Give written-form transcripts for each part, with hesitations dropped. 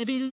Maybe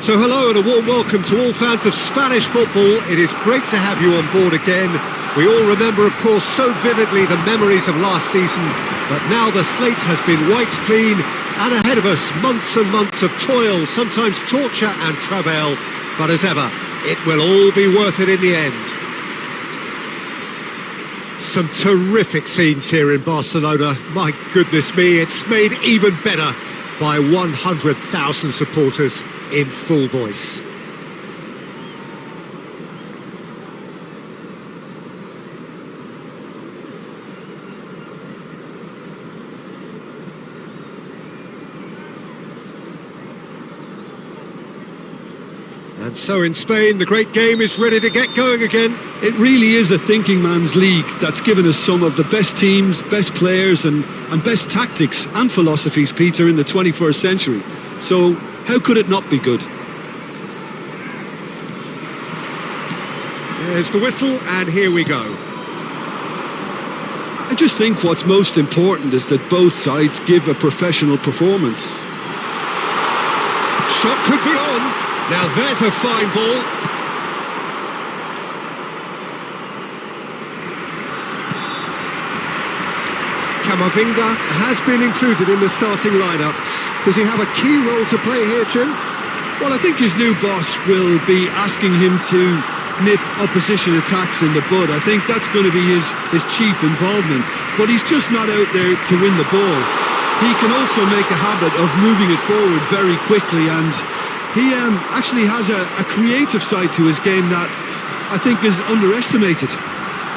So hello and a warm welcome to all fans of Spanish football. It is great to have you on board again. We all remember, of course, so vividly the memories of last season, but now the slate has been wiped clean, and ahead of us, months and months of toil, sometimes torture and travail, but as ever, it will all be worth it in the end. Some terrific scenes here in Barcelona. My goodness me, it's made even better by 100,000 supporters in full voice. And so in Spain, the great game is ready to get going again. It really is a thinking man's league that's given us some of the best teams, best players and best tactics and philosophies, Peter, in the 21st century. So how could it not be good? There's the whistle, and here we go. I just think what's most important is that both sides give a professional performance. Shot could be on. Now there's a fine ball. Camavinga has been included in the starting lineup. Does he have a key role to play here, Jim? Well, I think his new boss will be asking him to nip opposition attacks in the bud. I think that's going to be his chief involvement. But he's just not out there to win the ball. He can also make a habit of moving it forward very quickly, and he actually has a creative side to his game that I think is underestimated.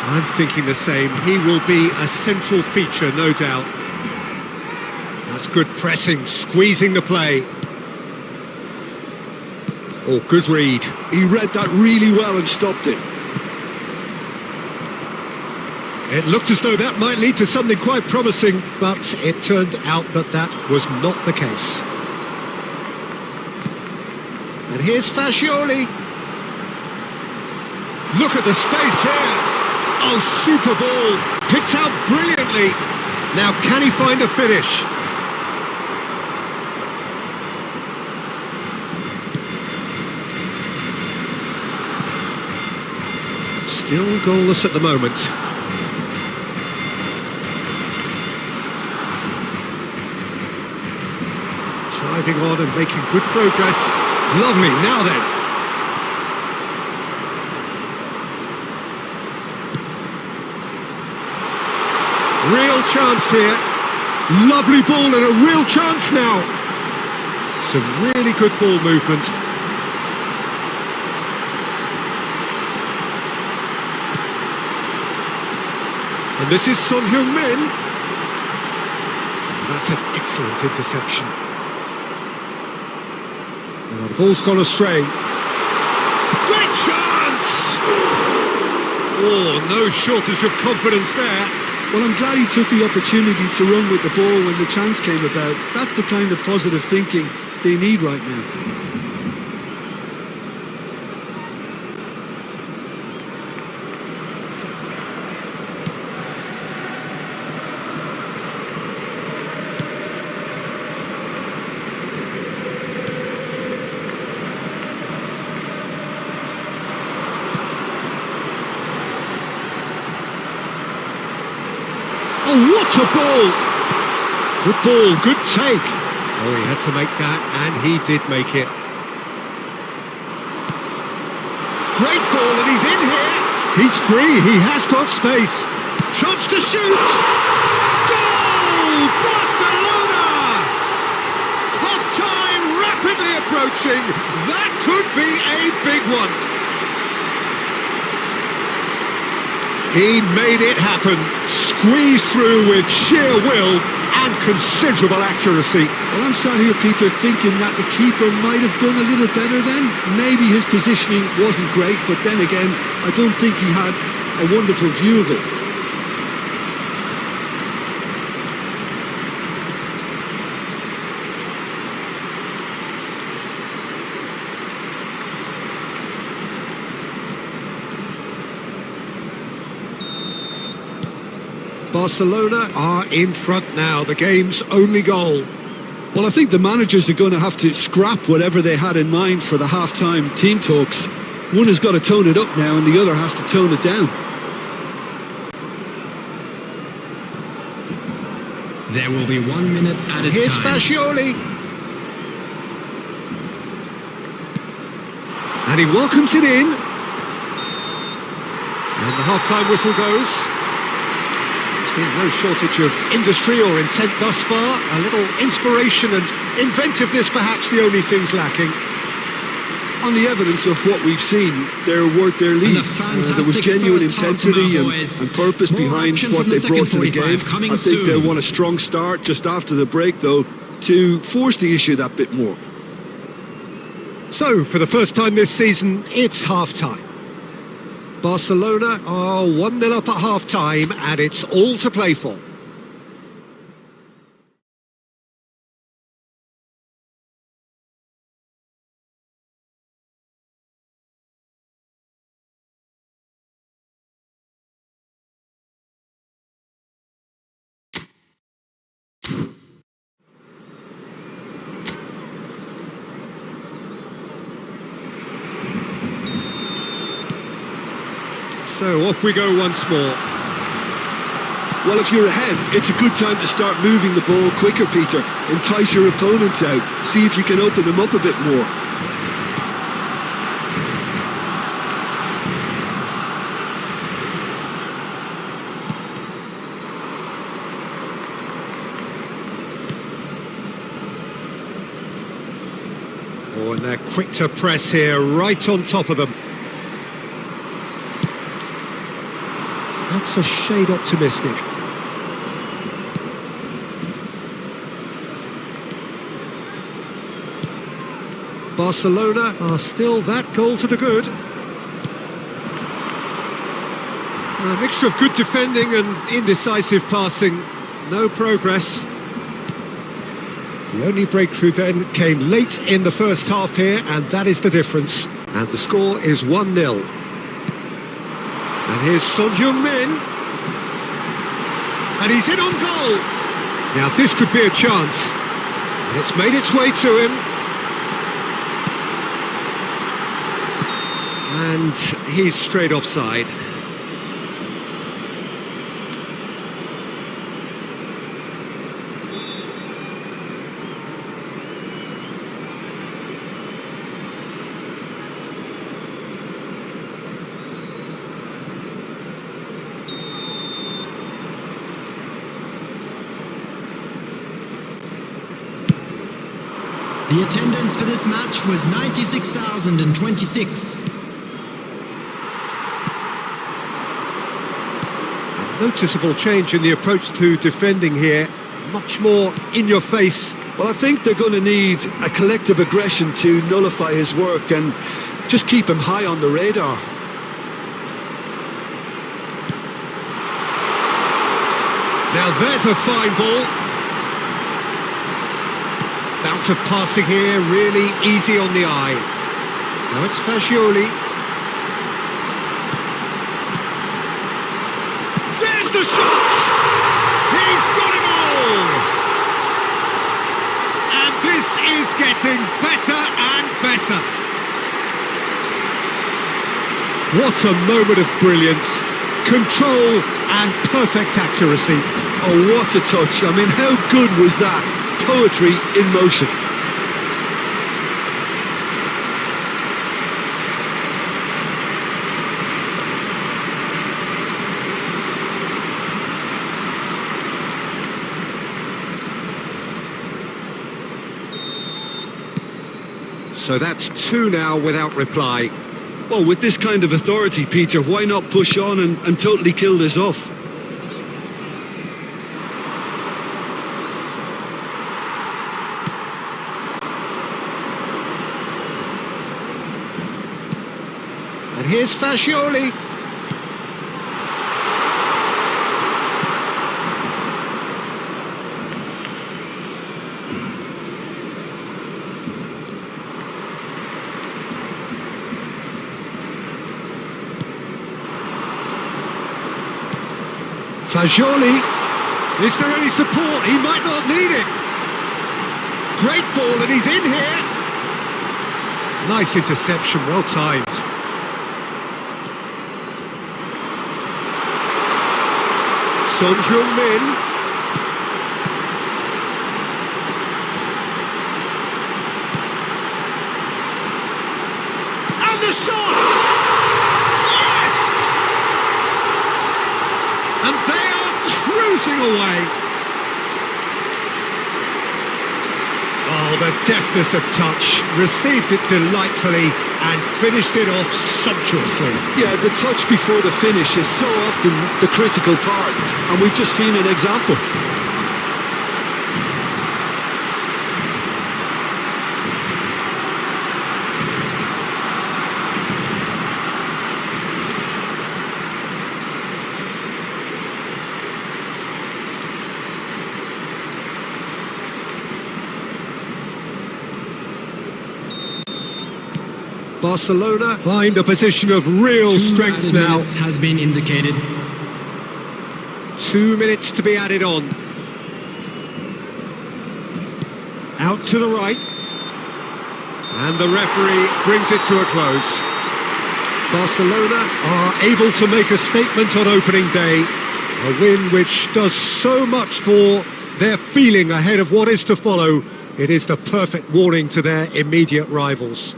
I'm thinking the same. He will be a central feature, no doubt. That's good pressing, squeezing the play. Oh, good read. He read that really well and stopped it. It looked as though that might lead to something quite promising, but it turned out that that was not the case. And here's Fascioli. Look at the space here. Oh, super ball. Picked out brilliantly. Now, can he find a finish? Still goalless at the moment. Driving on and making good progress. Lovely, now then. Real chance here. Lovely ball and a real chance now. Some really good ball movement. And this is Son Heung-min. That's an excellent interception. Now the ball's gone astray. Great chance! Oh, no shortage of confidence there. Well, I'm glad he took the opportunity to run with the ball when the chance came about. That's the kind of positive thinking they need right now. Oh, what a ball! Good ball, good take. Oh, he had to make that, and he did make it. Great ball, and he's in here. He's free, he has got space. Chance to shoot! Goal! Barcelona! Half-time rapidly approaching. That could be a big one. He made it happen, squeezed through with sheer will and considerable accuracy. Well, I'm sat here, Peter, thinking that the keeper might have done a little better then. Maybe his positioning wasn't great, but then again, I don't think he had a wonderful view of it. Barcelona are in front now, the game's only goal. Well, I think the managers are going to have to scrap whatever they had in mind for the half-time team talks. One has got to tone it up now and the other has to tone it down. There will be 1 minute added time. Here's Fascioli. And he welcomes it in. And the half-time whistle goes. There's been no shortage of industry or intent thus far. A little inspiration and inventiveness, perhaps the only things lacking. On the evidence of what we've seen, they're worth their lead. There was genuine intensity and purpose behind what they brought to the game. I think they'll want a strong start just after the break, though, to force the issue that bit more. So, for the first time this season, it's half-time. Barcelona are 1-0 up at half-time, and it's all to play for. So off we go once more. Well, if you're ahead, it's a good time to start moving the ball quicker, Peter. Entice your opponents out. See if you can open them up a bit more. Oh, and they're quick to press here, right on top of them. That's a shade optimistic. Barcelona are still that goal to the good. A mixture of good defending and indecisive passing. No progress. The only breakthrough then came late in the first half here, and that is the difference. And the score is 1-0. And here's Son Heung-min. And he's in on goal. Now this could be a chance. And it's made its way to him. And he's straight offside. The attendance for this match was 96,026. Noticeable change in the approach to defending here. Much more in your face. Well, I think they're going to need a collective aggression to nullify his work and just keep him high on the radar. Now there's a fine ball. Bounce of passing here, really easy on the eye. Now it's Fascioli. There's the shot! He's got it all! And this is getting better and better. What a moment of brilliance. Control and perfect accuracy. Oh, what a touch. I mean, how good was that? Poetry in motion. So that's 2 now without reply. Well, with this kind of authority, Peter, why not push on and totally kill this off? And here's Fascioli. Fascioli. Is there any support? He might not need it. great ball, and he's in here. Nice interception, well timed. Son Heung-min. And the shot! Yes! And they are cruising away. Oh, the deftness of touch, received it delightfully and finished it off sumptuously. Yeah, the touch before the finish is so often the critical part, and we've just seen an example. Barcelona find a position of real strength now. Has been indicated. 2 minutes to be added on. Out to the right. And the referee brings it to a close. Barcelona are able to make a statement on opening day. A win which does so much for their feeling ahead of what is to follow. It is the perfect warning to their immediate rivals.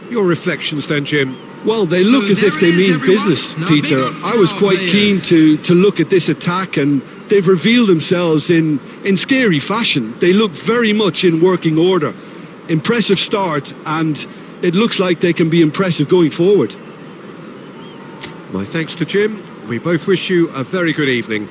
Your reflections then, Jim? Well, they look as if they mean business, Peter. I was quite keen to look at this attack, and they've revealed themselves in scary fashion. They look very much in working order. Impressive start, and it looks like they can be impressive going forward. My thanks to Jim. We both wish you a very good evening.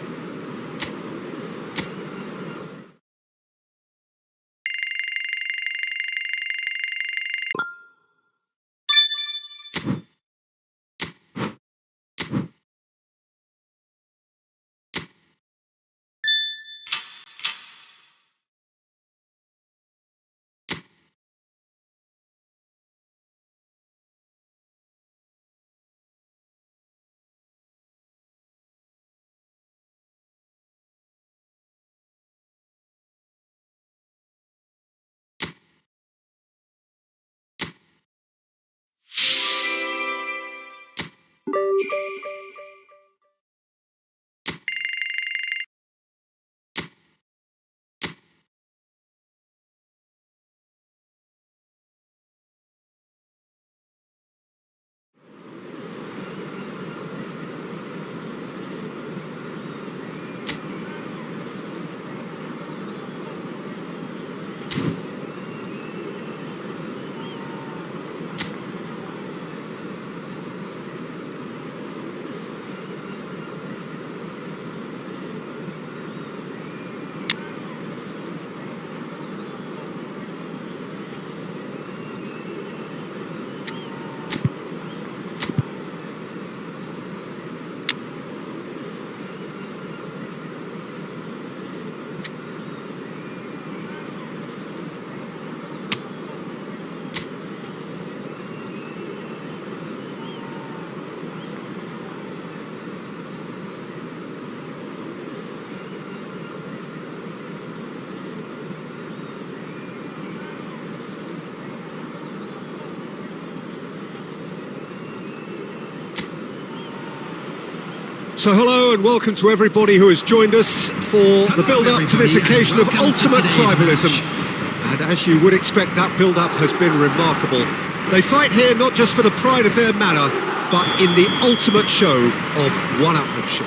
So hello and welcome to everybody who has joined us for the build-up to this occasion of ultimate tribalism. And as you would expect, that build-up has been remarkable. They fight here not just for the pride of their manor, but in the ultimate show of one-upmanship.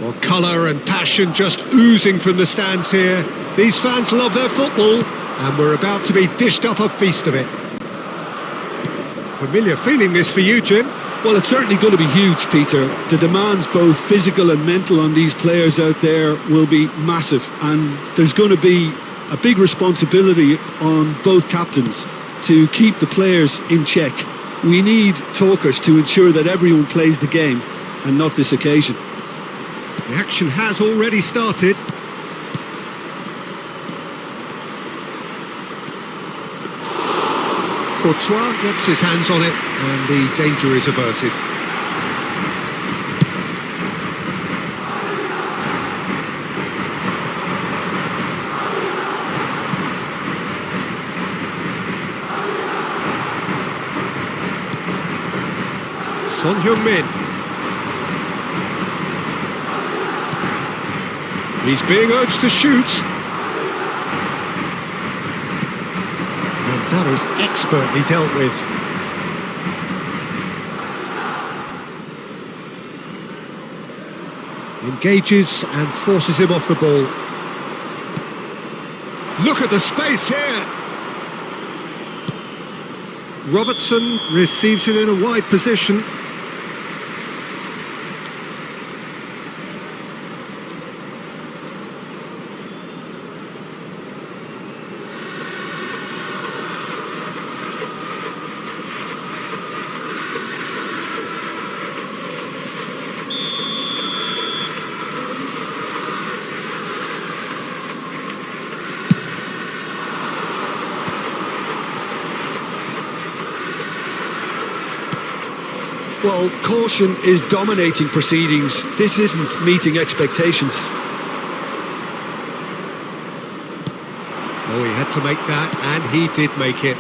Well, colour and passion just oozing from the stands here. These fans love their football, and we're about to be dished up a feast of it. Familiar feeling this for you, Jim? Well, it's certainly going to be huge, Peter. The demands, both physical and mental, on these players out there will be massive, and there's going to be a big responsibility on both captains to keep the players in check. We need talkers to ensure that everyone plays the game, and not this occasion. The action has already started. Courtois gets his hands on it, and the danger is averted. Son Heung-min. He's being urged to shoot. And that is expertly dealt with. Engages and forces him off the ball. Look at the space here. Robertson receives it in a wide position. Well, caution is dominating proceedings. This isn't meeting expectations. Oh, he had to make that, and he did make it.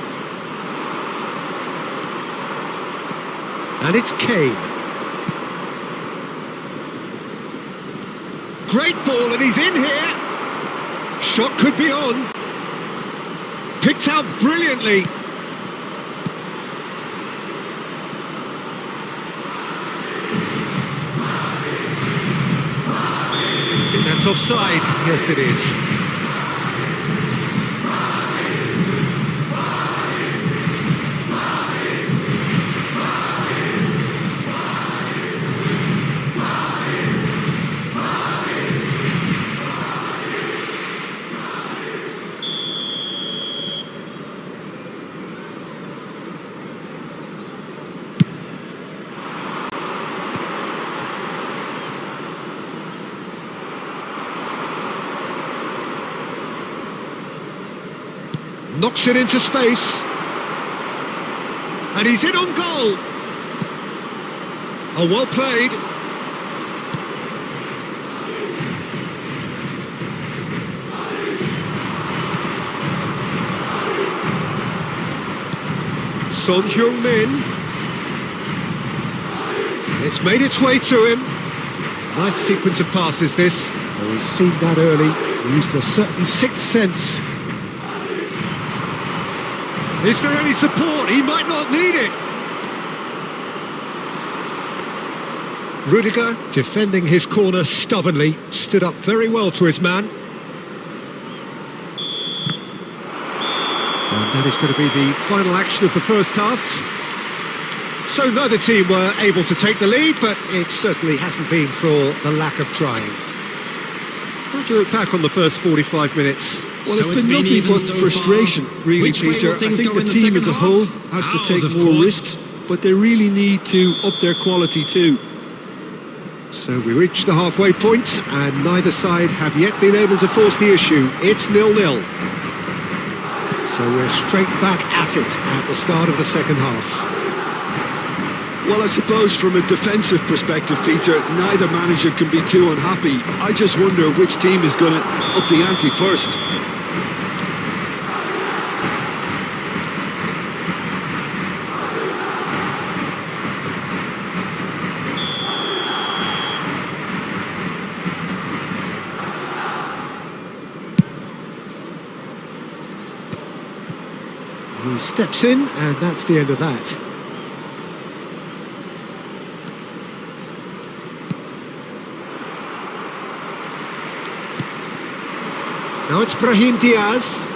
And it's Kane. Great ball, and he's in here. Shot could be on. Picked out brilliantly. That's offside. Yes, it is. Knocks it into space. And he's in on goal. Oh, well played. Son Heung-min. It's made its way to him. Nice sequence of passes, this. Oh, he's seen that early. Used a certain sixth sense. Is there any support? He might not need it. Rudiger, defending his corner stubbornly, stood up very well to his man. And that is going to be the final action of the first half. So neither team were able to take the lead, but it certainly hasn't been for the lack of trying. How do you look back on the first 45 minutes? Well, it's been nothing but frustration, really, Peter. I think the team as a whole has to take more risks, but they really need to up their quality too. So we reach the halfway point, and neither side have yet been able to force the issue. It's 0-0. So we're straight back at it at the start of the second half. Well, I suppose from a defensive perspective, Peter, neither manager can be too unhappy. I just wonder which team is going to up the ante first. He steps in, and that's the end of that. Now it's Brahim Diaz.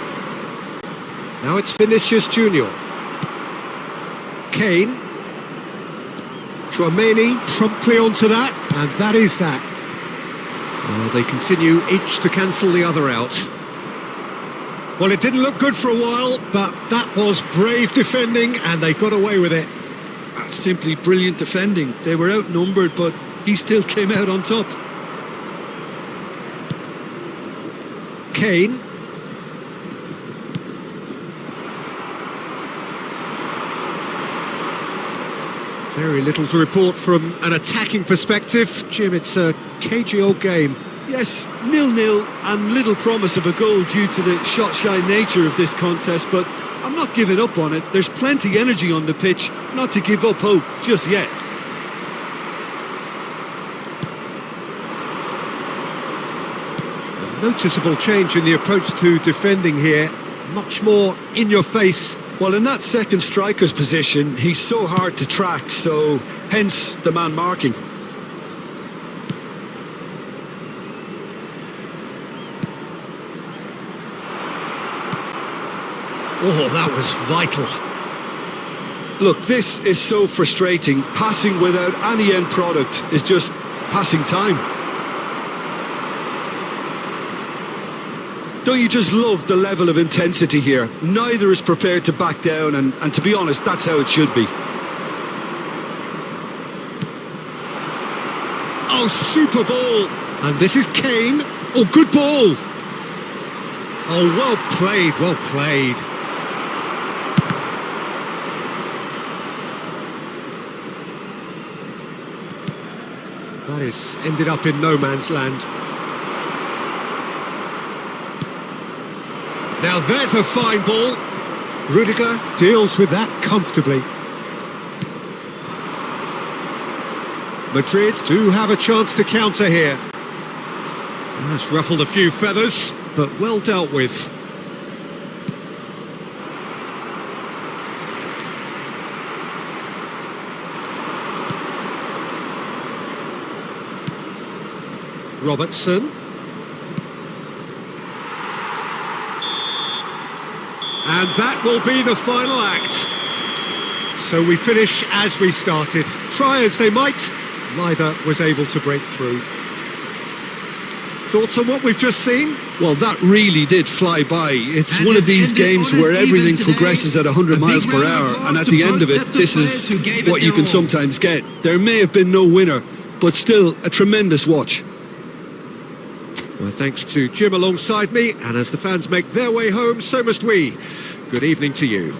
Now it's Vinicius Junior. Kane. Chouameni promptly onto that, and that is that. Well, they continue each to cancel the other out. Well, it didn't look good for a while, but that was brave defending, and they got away with it. That's simply brilliant defending. They were outnumbered, but he still came out on top. Kane. Very little to report from an attacking perspective. Jim, it's a cagey old game. Yes, 0-0 and little promise of a goal due to the shot-shy nature of this contest, but I'm not giving up on it. There's plenty energy on the pitch, not to give up hope just yet. Noticeable change in the approach to defending here. Much more in your face. Well, in that second striker's position, he's so hard to track, so hence the man marking. Oh, that was vital. Look, this is so frustrating. Passing without any end product is just passing time. Don't you just love the level of intensity here? Neither is prepared to back down, and to be honest, that's how it should be. Oh, super ball. And this is Kane. Oh, good ball. Oh, well played, well played. That is ended up in no man's land. Now there's a fine ball. Rudiger deals with that comfortably. Madrid do have a chance to counter here. That's ruffled a few feathers, but well dealt with. Robertson. And that will be the final act. So we finish as we started. Try as they might, neither was able to break through. Thoughts on what we've just seen? Well, that really did fly by. It's And one of it these ended games on a where even everything today. progresses at 100 A big miles per round of hour, applause and at to the end both of it, sets of this players is who gave it what you their can all. sometimes get. There may have been no winner, but still a tremendous watch. Well, thanks to Jim alongside me, and as the fans make their way home, so must we. Good evening to you.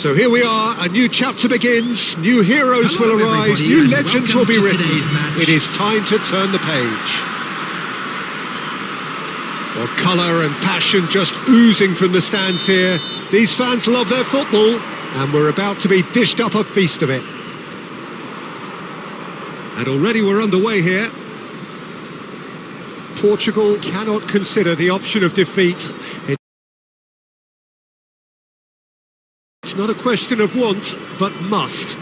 So here we are, a new chapter begins, new heroes Hello, will arise, everybody, new and legends will welcome be to written. today's match. It is time to turn the page. Well, colour and passion just oozing from the stands here. These fans love their football, and we're about to be dished up a feast of it. And already we're underway here. Portugal cannot consider the option of defeat. It's not a question of want, but must.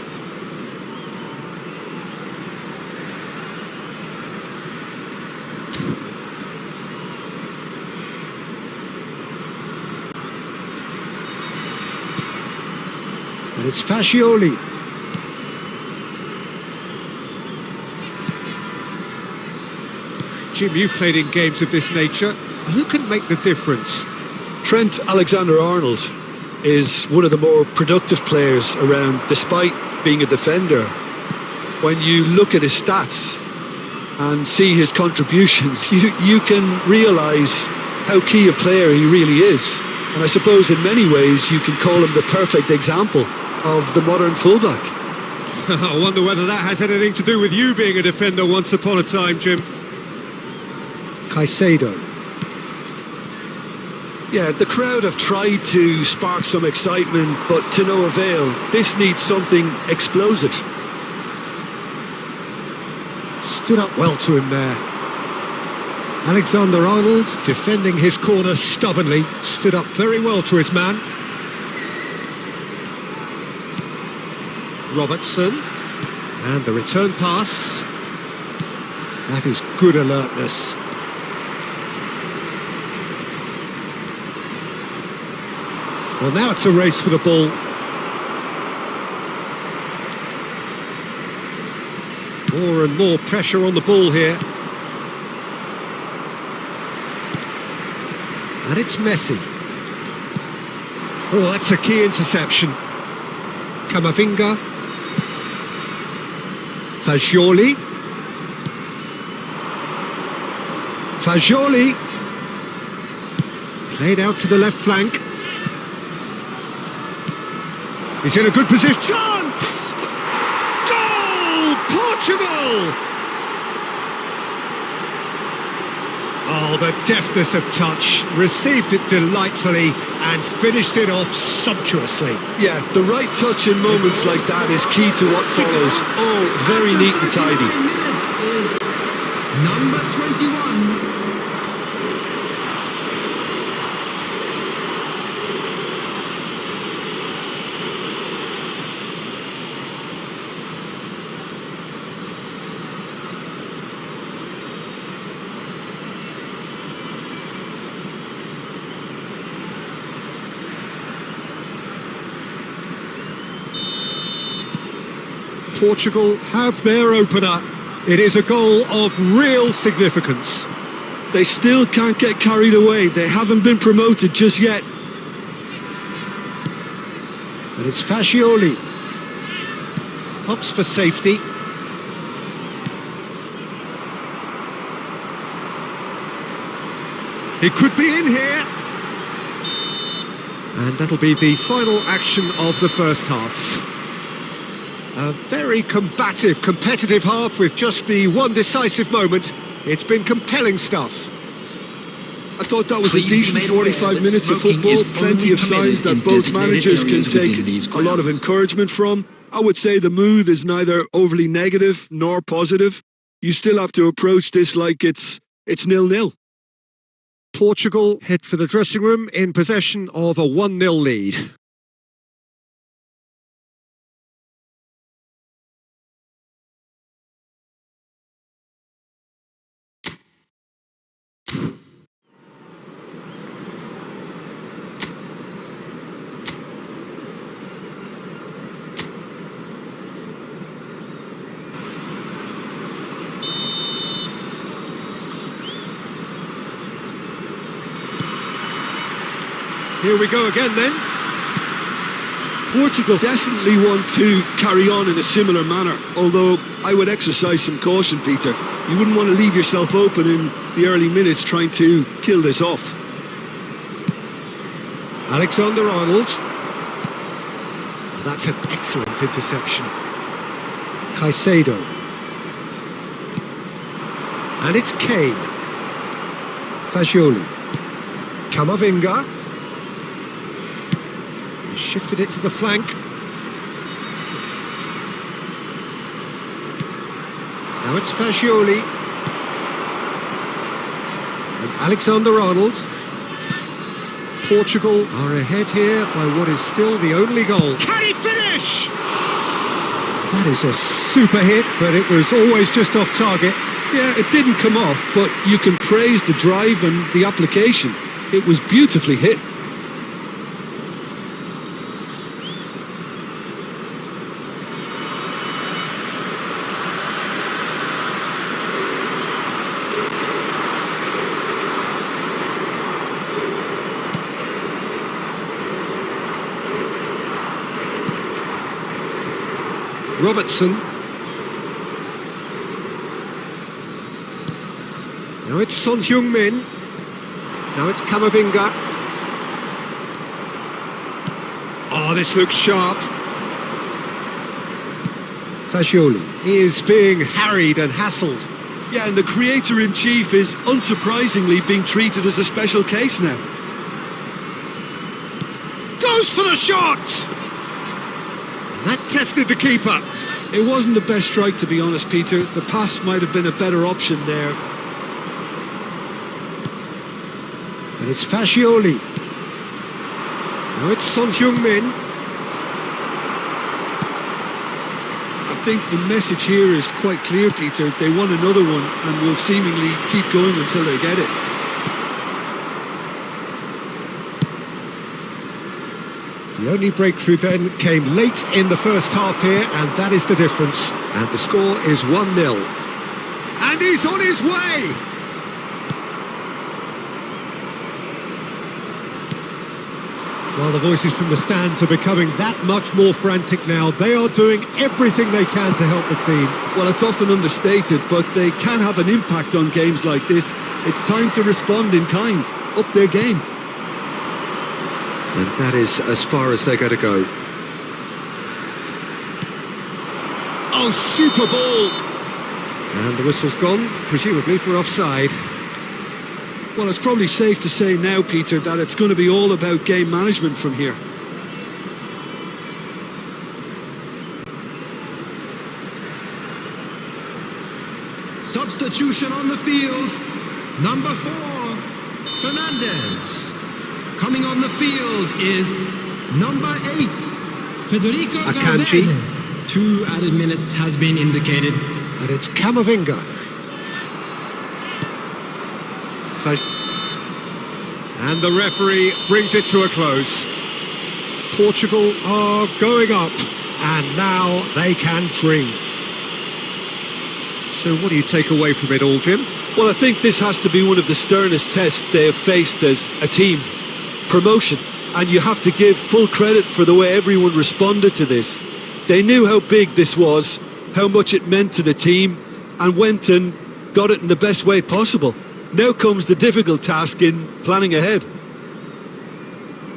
And it's Fascioli. Jim, you've played in games of this nature. Who can make the difference? Trent Alexander-Arnold is one of the more productive players around, despite being a defender. When you look at his stats and see his contributions, you can realise how key a player he really is. And I suppose in many ways you can call him the perfect example of the modern fullback. I wonder whether that has anything to do with you being a defender once upon a time, Jim. Caicedo. Yeah, the crowd have tried to spark some excitement, but to no avail. This needs something explosive. Stood up well to him there. Alexander-Arnold defending his corner stubbornly, stood up very well to his man. Robertson, and the return pass. That is good alertness. Well, now it's a race for the ball. More and more pressure on the ball here. And it's Messi. Oh, that's a key interception. Camavinga. Fascioli. Fascioli. Played out to the left flank. He's in a good position. Chance! Goal! Portugal! Oh, the deftness of touch. Received it delightfully and finished it off sumptuously. Yeah, the right touch in moments like that is key to what follows. Oh, very neat and tidy. Minutes is number 21. Portugal have their opener. It is a goal of real significance. They still can't get carried away. They haven't been promoted just yet. And it's Fascioli. Hops for safety. He could be in here. And that'll be the final action of the first half. A very combative, competitive half with just the one decisive moment. It's been compelling stuff. I thought that was a Please be decent made aware 45 that minutes of smoking football. is Plenty only of signs permitted that in both designated managers can areas take within these a lot of grounds. encouragement from. I would say the mood is neither overly negative nor positive. You still have to approach this like it's 0-0. Portugal head for the dressing room in possession of a 1-0 lead. Here we go again then. Portugal definitely want to carry on in a similar manner, although I would exercise some caution, Peter. You wouldn't want to leave yourself open in the early minutes trying to kill this off. Alexander-Arnold. That's an excellent interception. Caicedo. And it's Kane. Fagioli. Camavinga. He shifted it to the flank. Now it's Fagioli. And Alexander-Arnold. Portugal are ahead here by what is still the only goal. Can he finish? That is a super hit, but it was always just off target. Yeah, it didn't come off, but you can praise the drive and the application. It was beautifully hit. Robertson. Now it's Son Heung-min. Now it's Camavinga. Oh, this looks sharp. Fagioli is being harried and hassled. Yeah, and the creator-in-chief is unsurprisingly being treated as a special case now. Goes for the shot! And that tested the keeper. It wasn't the best strike, to be honest, Peter. The pass might have been a better option there. And it's Fagioli. Now it's Son Heung-min. I think the message here is quite clear, Peter. They want another one and will seemingly keep going until they get it. The only breakthrough then came late in the first half here, and that is the difference. And the score is 1-0. And he's on his way! Well, the voices from the stands are becoming that much more frantic now. They are doing everything they can to help the team. Well, it's often understated, but they can have an impact on games like this. It's time to respond in kind, up their game. And that is as far as they're going to go. Oh, super ball! And the whistle's gone, presumably for offside. Well, it's probably safe to say now, Peter, that it's going to be all about game management from here. Substitution on the field. Number 4, Fernandez. Coming on the field is number 8, Federico Akanji. Valverde. 2 added minutes has been indicated. And it's Camavinga. And the referee brings it to a close. Portugal are going up, and now they can dream. So what do you take away from it all, Jim? Well, I think this has to be one of the sternest tests they have faced as a team. Promotion. And you have to give full credit for the way everyone responded to this. They knew how big this was, how much it meant to the team, and went and got it in the best way possible. Now comes the difficult task in planning ahead.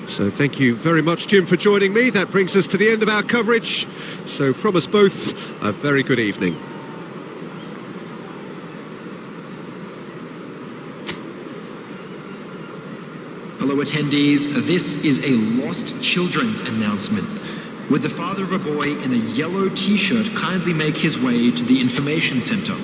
So thank you very much, Jim, for joining me. That brings us to the end of our coverage. So from us both, a very good evening. Hello attendees, this is a lost children's announcement. Would the father of a boy in a yellow t-shirt kindly make his way to the information center?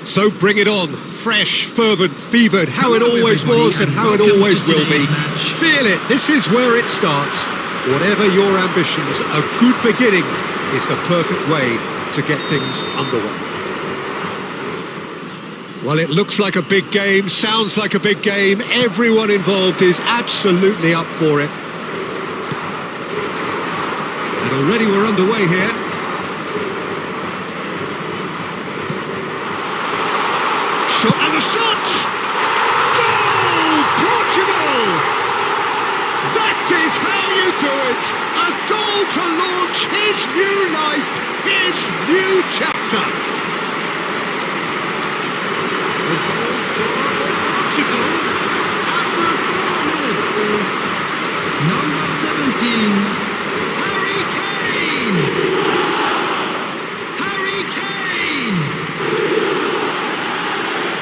So bring it on, fresh, fervent, fevered, how it always was and how it always will be. Feel it, this is where it starts. Whatever your ambitions, a good beginning is the perfect way to get things underway. Well, it looks like a big game, sounds like a big game. Everyone involved is absolutely up for it. And already we're underway here. Shot and a shot! Goal! Portugal! That is how you do it! A goal to launch his new life, his new chapter! The goal for Portugal after 4 minutes is number 17, Harry Kane! Harry Kane!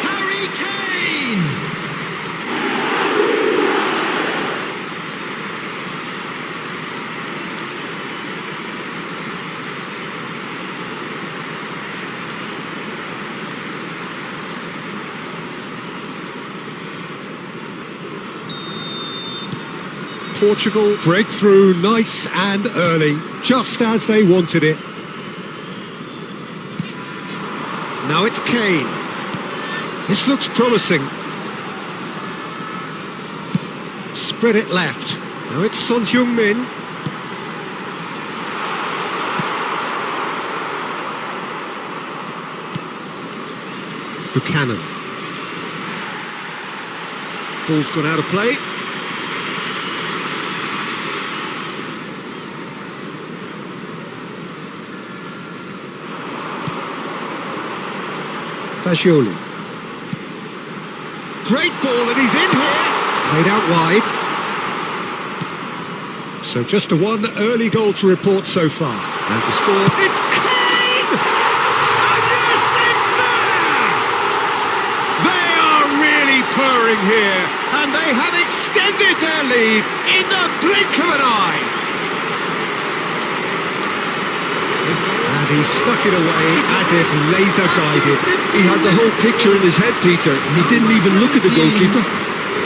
Harry Kane! Portugal break through nice and early, just as they wanted it. Now it's Kane. This looks promising. Spread it left. Now it's Son Heung-min. Buchanan. Ball's gone out of play. Fagioli. Great ball and he's in here. Played out wide. So just a one early goal to report so far. And the score, it's Kane! And yes, it's there! They are really purring here, and they have extended their lead in the blink of an eye. And he stuck it away as if laser guided. He had the whole picture in his head, Peter. He didn't even look at the goalkeeper.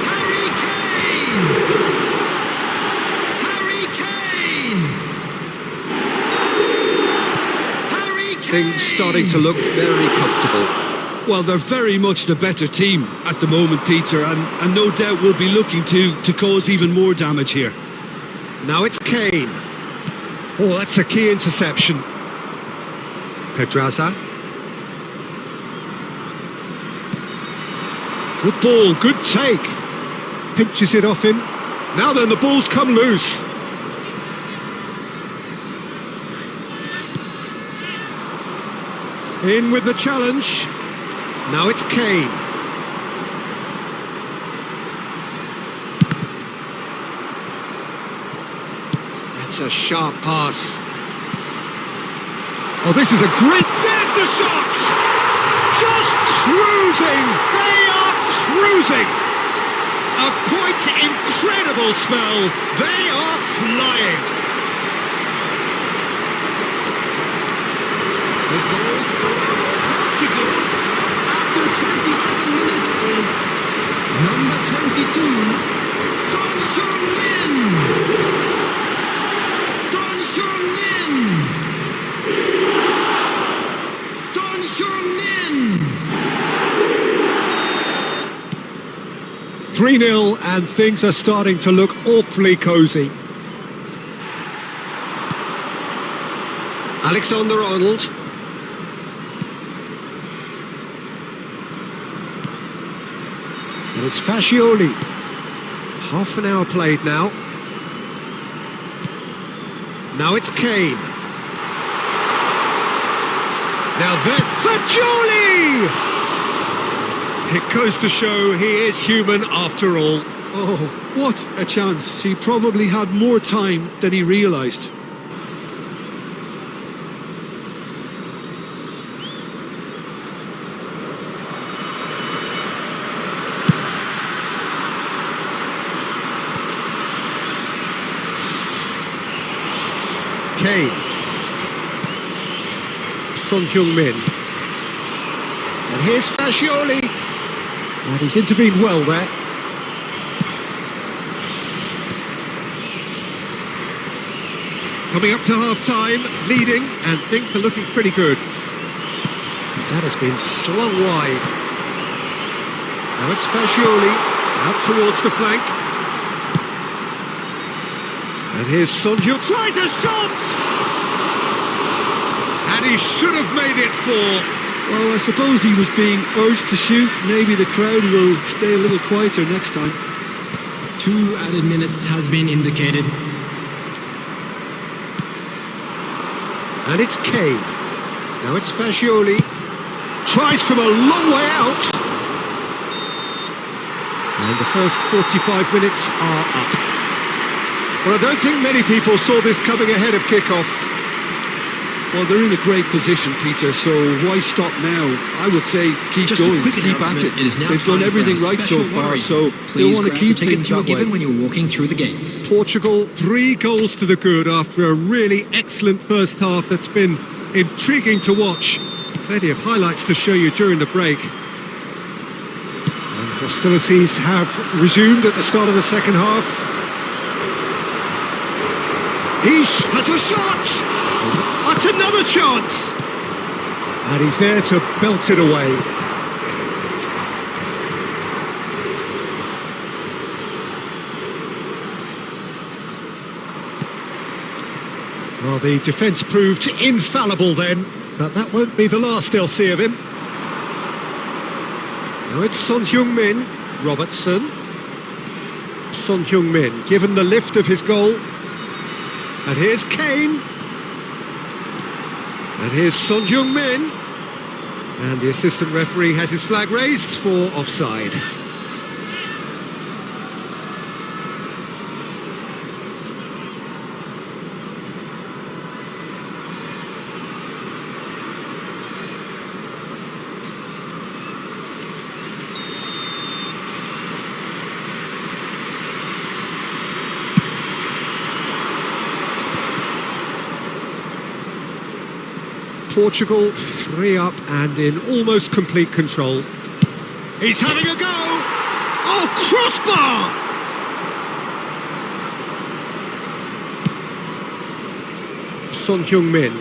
Harry Kane! Harry Kane! Harry Kane! Things starting to look very comfortable. Well, they're very much the better team at the moment, Peter, and no doubt will be looking to cause even more damage here. Now it's Kane. Oh, that's a key interception. Pedraza. Good ball, good take. Pinches it off him. Now then, the ball's come loose. In with the challenge. Now it's Kane. That's a sharp pass. Oh, this is a great... There's the shot! Just cruising! They are cruising! A quite incredible spell. They are flying. The goal for Portugal after 27 minutes is number 22, Son Heung-min. Son Heung-min. Son Heung-min. 3-0 and things are starting to look awfully cosy. Alexander-Arnold. And it's Fascioli. Half an hour played now. Now it's Kane. Now then, Fascioli! It goes to show he is human after all. Oh, what a chance. He probably had more time than he realised. Kane. Son Heung-min. And here's Fascioli. And he's intervened well there. Coming up to half-time, leading, and things are looking pretty good. That has been slung wide. Now it's Fascioli, out towards the flank. And here's Son Heung-min, tries a shot! And he should have made it 4. Well, I suppose he was being urged to shoot. Maybe the crowd will stay a little quieter next time. 2 added minutes has been indicated. And it's Kane. Now it's Fascioli. Tries from a long way out. And the first 45 minutes are up. Well, I don't think many people saw this coming ahead of kickoff. Well, they're in a great position, Peter, so why stop now? I would say keep Just a going, quick keep at it. announcement. It is now They've done time for everything our right so special far, lottery. so Please they want to grab keep the tickets things you were that way. given when you were walking through the gates. Portugal, 3 goals to the good after a really excellent first half that's been intriguing to watch. Plenty of highlights to show you during the break. And hostilities have resumed at the start of the second half. He has a shot! That's another chance! And he's there to belt it away. Well, the defence proved infallible then, but that won't be the last they'll see of him. Now it's Son Heung-min, Robertson. Son Heung-min, given the lift of his goal. And here's Kane. And here's Son Heung-min. And the assistant referee has his flag raised for offside. Portugal 3 up and in almost complete control. He's having a go! Oh, crossbar! Son Heung-min.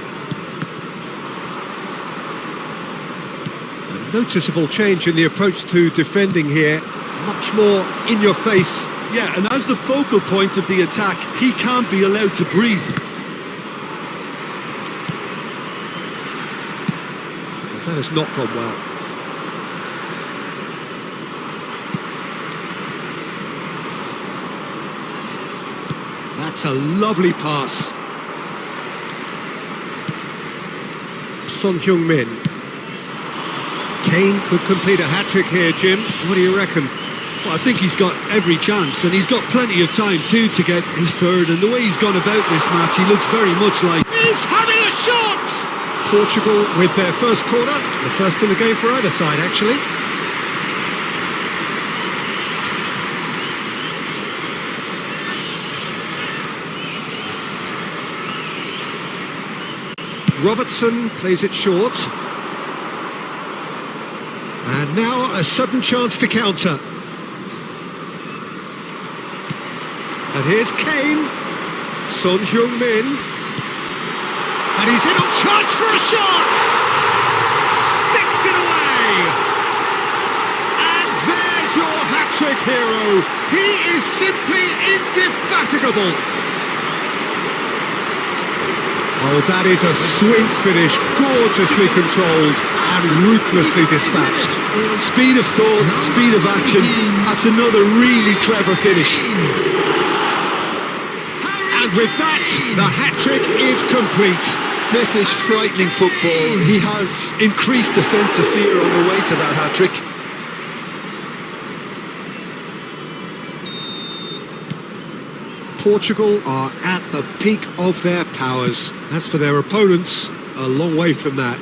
A noticeable change in the approach to defending here. Much more in your face. Yeah, and as the focal point of the attack, he can't be allowed to breathe. That has not gone well. That's a lovely pass. Son Heung-min. Kane could complete a hat-trick here, Jim. What do you reckon? Well, I think he's got every chance, and he's got plenty of time too to get his third. And the way he's gone about this match, he looks very much like... He's having a shot! Portugal with their first corner. The first in the game for either side, actually. Robertson plays it short. And now a sudden chance to counter. And here's Kane. Son Heung-min. And he's in on chance for a shot! Sticks it away! And there's your hat-trick hero. He is simply indefatigable. Oh, that is a sweet finish, gorgeously controlled and ruthlessly dispatched. Speed of thought, speed of action. That's another really clever finish. And with that, the hat-trick is complete. This is frightening football. He has increased defensive fear on the way to that hat-trick. Portugal are at the peak of their powers. As for their opponents, a long way from that.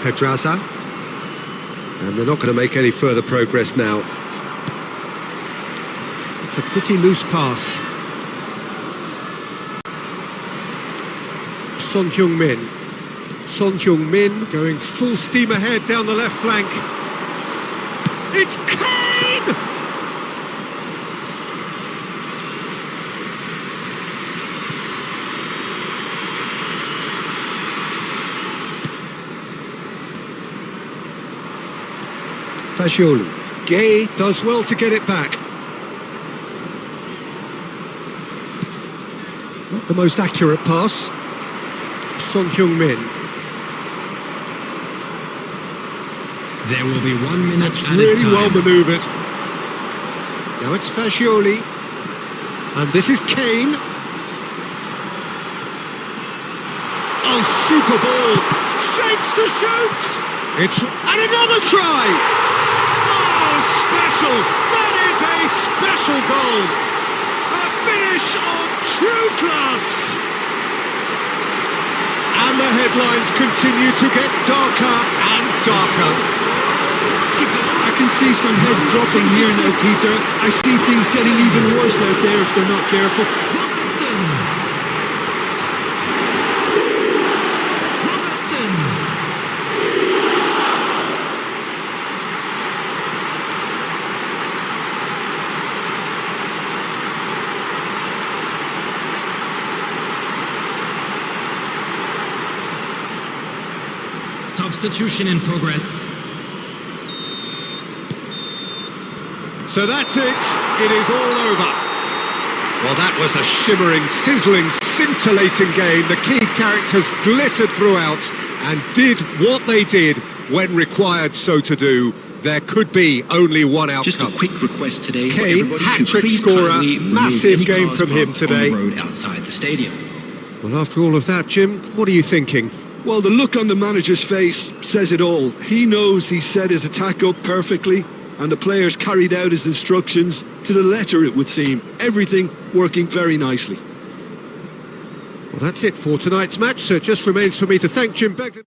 Pedraza. And they're not going to make any further progress now. It's a pretty loose pass. Son Heung-min. Son Heung-min going full steam ahead down the left flank. It's Kane! Fagioli. Gay does well to get it back. Not the most accurate pass. Son Heung-min. There will be 1 minute That's at a really time. well manoeuvred. Now it's Fagioli. And this is Kane. Oh, super ball. Shapes to shoot. And another try. Oh, special. That is a special goal. A finish of true class. And the headlines continue to get darker and darker. I can see some heads dropping here now, Peter. I see things getting even worse out there if they're not careful. Robertson. Substitution in progress. So that's it. It is all over. Well, that was a shimmering, sizzling, scintillating game. The key characters glittered throughout and did what they did when required so to do. There could be only one Just outcome. a quick request today for Kane, everybody to hat-trick please scorer, kindly remove massive any game cars from him parked today. on the road outside the stadium. Well, after all of that, Jim, what are you thinking? Well, the look on the manager's face says it all. He knows he set his attack up perfectly, and the players carried out his instructions to the letter, it would seem. Everything working very nicely. Well, that's it for tonight's match, so it just remains for me to thank Jim Begden.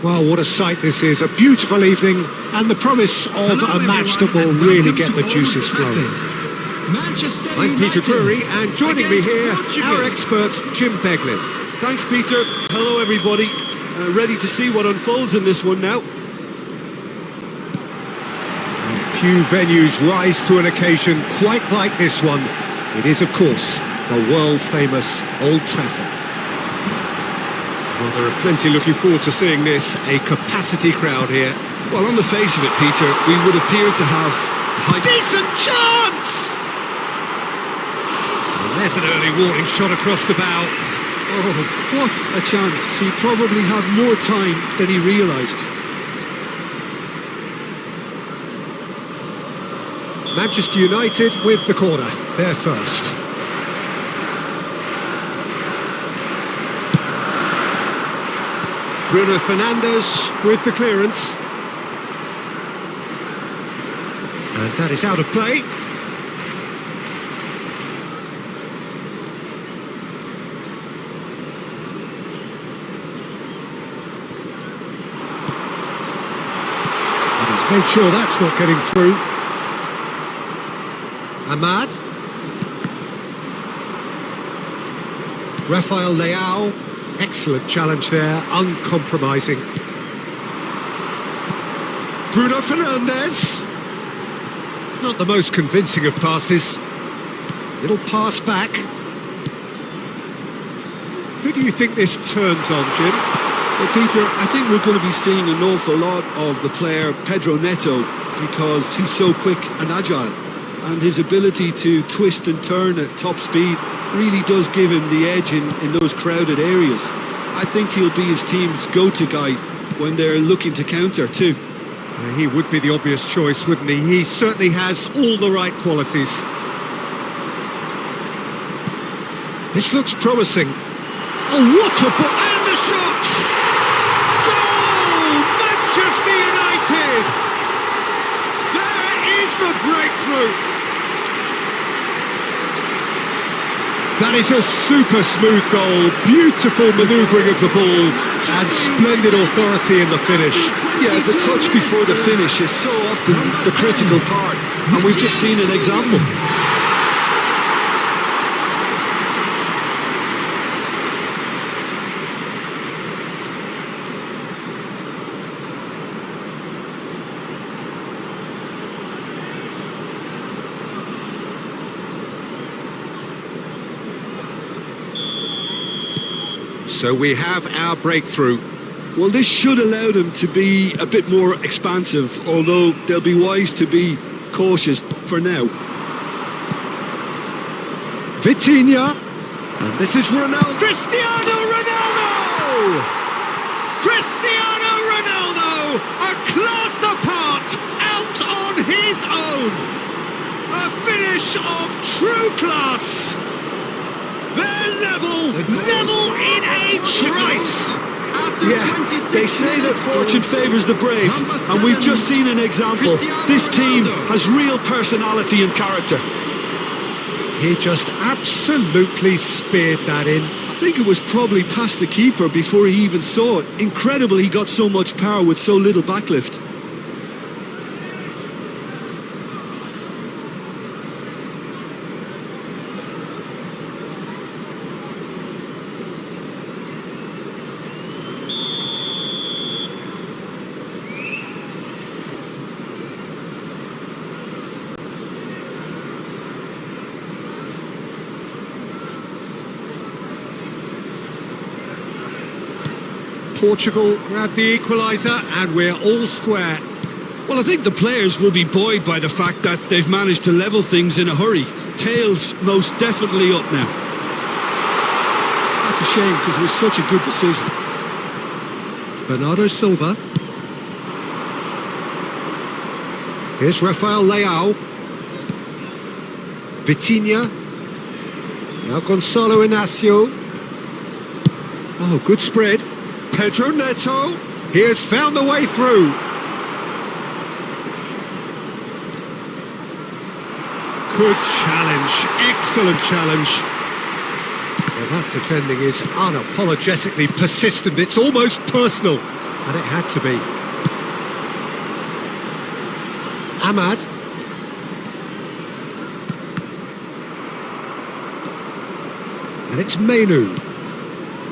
Well, what a sight this is. A beautiful evening and the promise of Hello, a match that everyone, will and really welcome get to the juices Old flowing. Trafford. Manchester I'm Peter United Drury, and joining me against here, Portugal. our expert, Jim Beglin. Thanks, Peter. Hello, everybody. Ready to see what unfolds in this one now. And few venues rise to an occasion quite like this one. It is, of course, the world-famous Old Trafford. Well, there are plenty looking forward to seeing this, a capacity crowd here. Well, on the face of it, Peter, we would appear to have high... Decent chance! And there's an early warning shot across the bow. Oh, what a chance. He probably had more time than he realised. Manchester United with the corner, they're first. Bruno Fernandes with the clearance. And that is out of play. And he's made sure that's not getting through. Ahmad. Rafael Leao. Excellent challenge there, uncompromising. Bruno Fernandes. Not the most convincing of passes. Little pass back. Who do you think this turns on, Jim? Well, Peter, I think we're going to be seeing an awful lot of the player Pedro Neto because he's so quick and agile. And his ability to twist and turn at top speed really does give him the edge in those crowded areas. I think he'll be his team's go-to guy when they're looking to counter too. He would be the obvious choice, wouldn't he? He certainly has all the right qualities. This looks promising. Oh, what a ball! And the shot! Goal! Manchester United! There is the breakthrough! That is a super smooth goal, beautiful manoeuvring of the ball and splendid authority in the finish. Yeah, the touch before the finish is so often the critical part, and we've just seen an example. So we have our breakthrough. Well, this should allow them to be a bit more expansive, although they'll be wise to be cautious for now. Vitinha, and this is Ronaldo. Cristiano Ronaldo! Cristiano Ronaldo, a class apart, out on his own. A finish of true class. They're level in a trice. Yeah, they say that fortune favours the brave, and we've just seen an example. This team has real personality and character. He just absolutely speared that in. I think it was probably past the keeper before he even saw it. Incredible he got so much power with so little backlift. Portugal grab the equaliser and we're all square. Well, I think the players will be buoyed by the fact that they've managed to level things in a hurry. Tails most definitely up now. That's a shame because it was such a good decision. Bernardo Silva. Here's Rafael Leao. Vitinha. Now Gonzalo Inacio. Oh, good spread. Pedro Neto. He has found the way through. Good challenge. Excellent challenge. Well, that defending is unapologetically persistent. It's almost personal. And it had to be. Ahmad. And it's Mainu.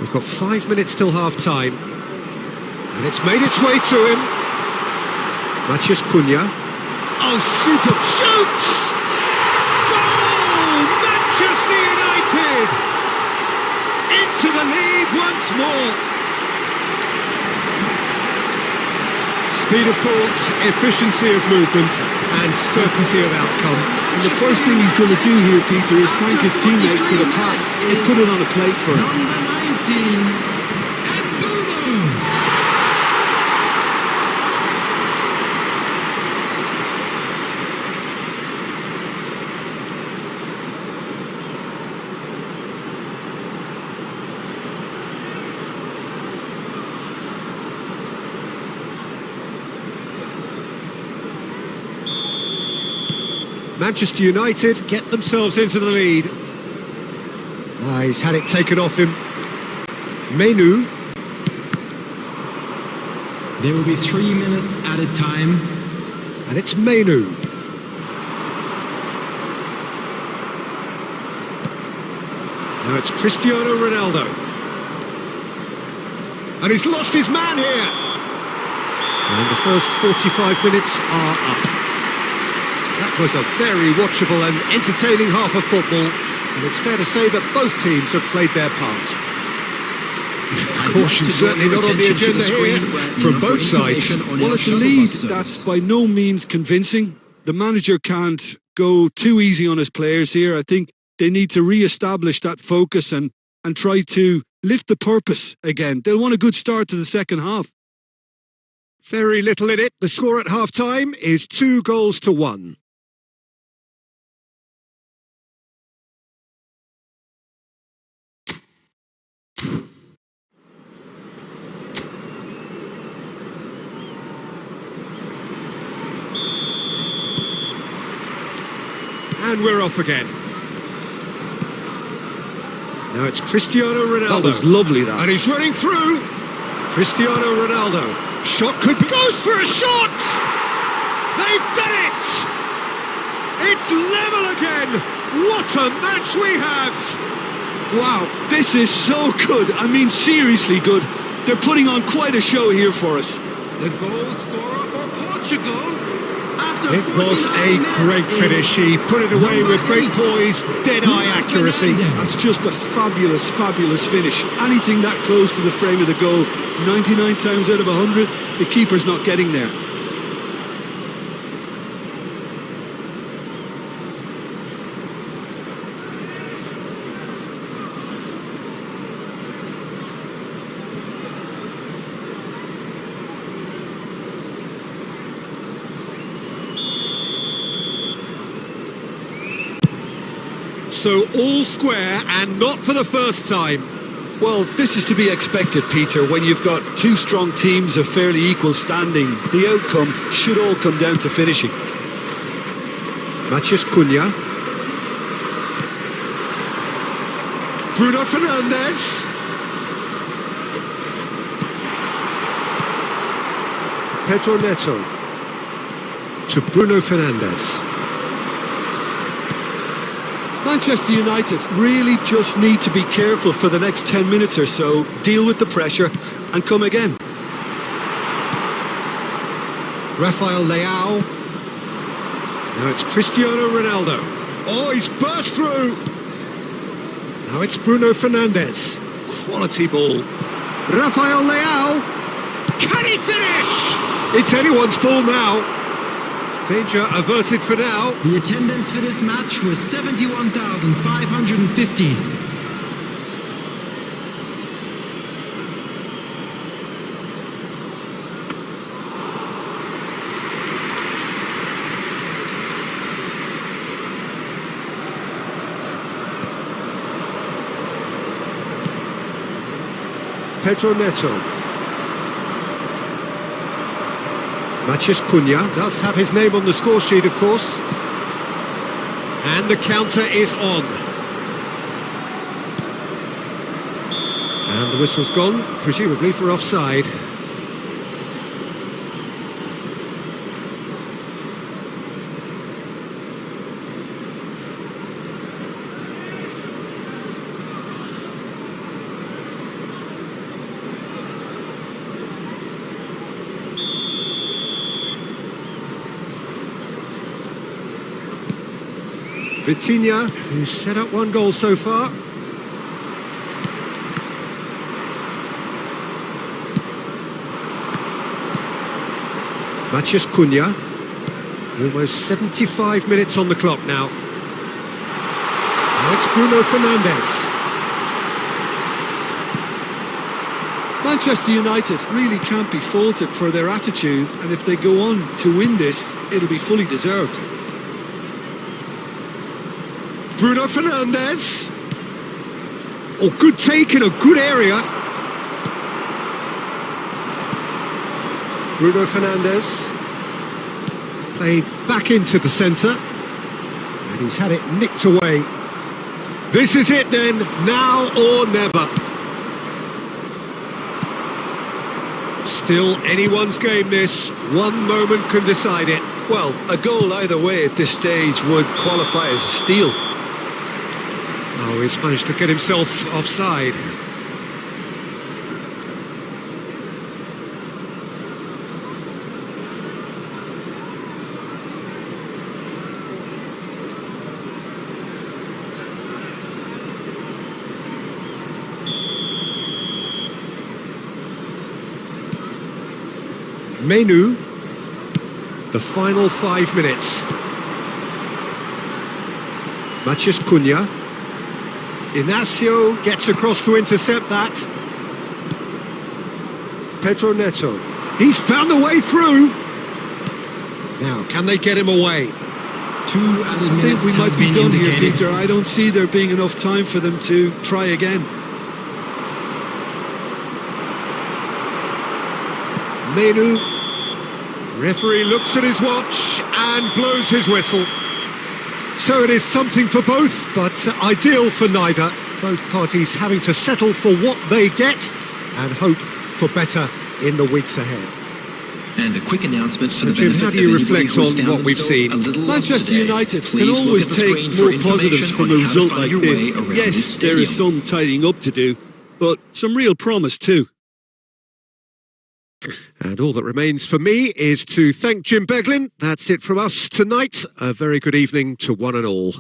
We've got 5 minutes till half-time. And it's made its way to him. Matheus Cunha. Oh, super shoots! Goal! Manchester United! Into the lead once more. Speed of thought, efficiency of movement, and certainty of outcome. And the first thing he's going to do here, Peter, is thank his teammate for the pass. He put it on a plate for him. Number 19, Manchester United get themselves into the lead. He's had it taken off him. Mainu. There will be 3 minutes added time. And it's Mainu. Now it's Cristiano Ronaldo. And he's lost his man here. And the first 45 minutes are up. That was a very watchable and entertaining half of football, and it's fair to say that both teams have played their part. Caution certainly not on the agenda here from both sides. Well, it's a lead that's by no means convincing. The manager can't go too easy on his players here. I think they need to re-establish that focus and try to lift the purpose again. They'll want a good start to the second half. Very little in it. The score at half-time is 2-1. And we're off again. Now it's Cristiano Ronaldo. That was lovely, that. And he's running through. Cristiano Ronaldo. Shot could goes for a shot! They've done it! It's level again! What a match we have! Wow, this is so good. I mean, seriously good. They're putting on quite a show here for us. The goal scorer for Portugal. It was a great finish. He put it away with great poise, dead-eye accuracy. That's just a fabulous, fabulous finish. Anything that close to the frame of the goal, 99 times out of 100, the keeper's not getting there. So all square and not for the first time. Well, this is to be expected, Peter, when you've got two strong teams of fairly equal standing. The outcome should all come down to finishing. Matheus Cunha. Bruno Fernandes. Pedro Neto. To Bruno Fernandes. Manchester United really just need to be careful for the next 10 minutes or so, deal with the pressure and come again. Rafael Leao. Now it's Cristiano Ronaldo. Oh, he's burst through. Now it's Bruno Fernandes. Quality ball. Rafael Leao. Can he finish? It's anyone's ball now. Danger averted for now. The attendance for this match was 71,550. Pedro Neto. Matheus Cunha does have his name on the score sheet, of course. And the counter is on. And the whistle's gone, presumably for offside. Vitinha, who's set up one goal so far. Matheus Cunha. Almost 75 minutes on the clock now. Now it's Bruno Fernandes. Manchester United really can't be faulted for their attitude, and if they go on to win this, it'll be fully deserved. Bruno Fernandes. Oh, good take in a good area. Bruno Fernandes. Played back into the centre. And he's had it nicked away. This is it then, now or never. Still anyone's game this. One moment can decide it. Well, a goal either way at this stage would qualify as a steal. Oh, he's managed to get himself offside. Menu, the final 5 minutes. Matheus Cunha. Inacio gets across to intercept that. Pedro Neto. He's found a way through. Now, can they get him away? I think we might be done here, Peter. I don't see there being enough time for them to try again. Menu. Referee looks at his watch and blows his whistle. So it is something for both, but ideal for neither. Both parties having to settle for what they get and hope for better in the weeks ahead. And a quick announcement for So the Jim, benefit how do of you anybody reflect who's on found what we've themselves seen? a little lost Manchester today. United Please can look always at the take screen more for positives information from a on how to result find like your this. way around Yes, this there is stadium. some tidying up to do, but some real promise too. And all that remains for me is to thank Jim Beglin. That's it from us tonight. A very good evening to one and all.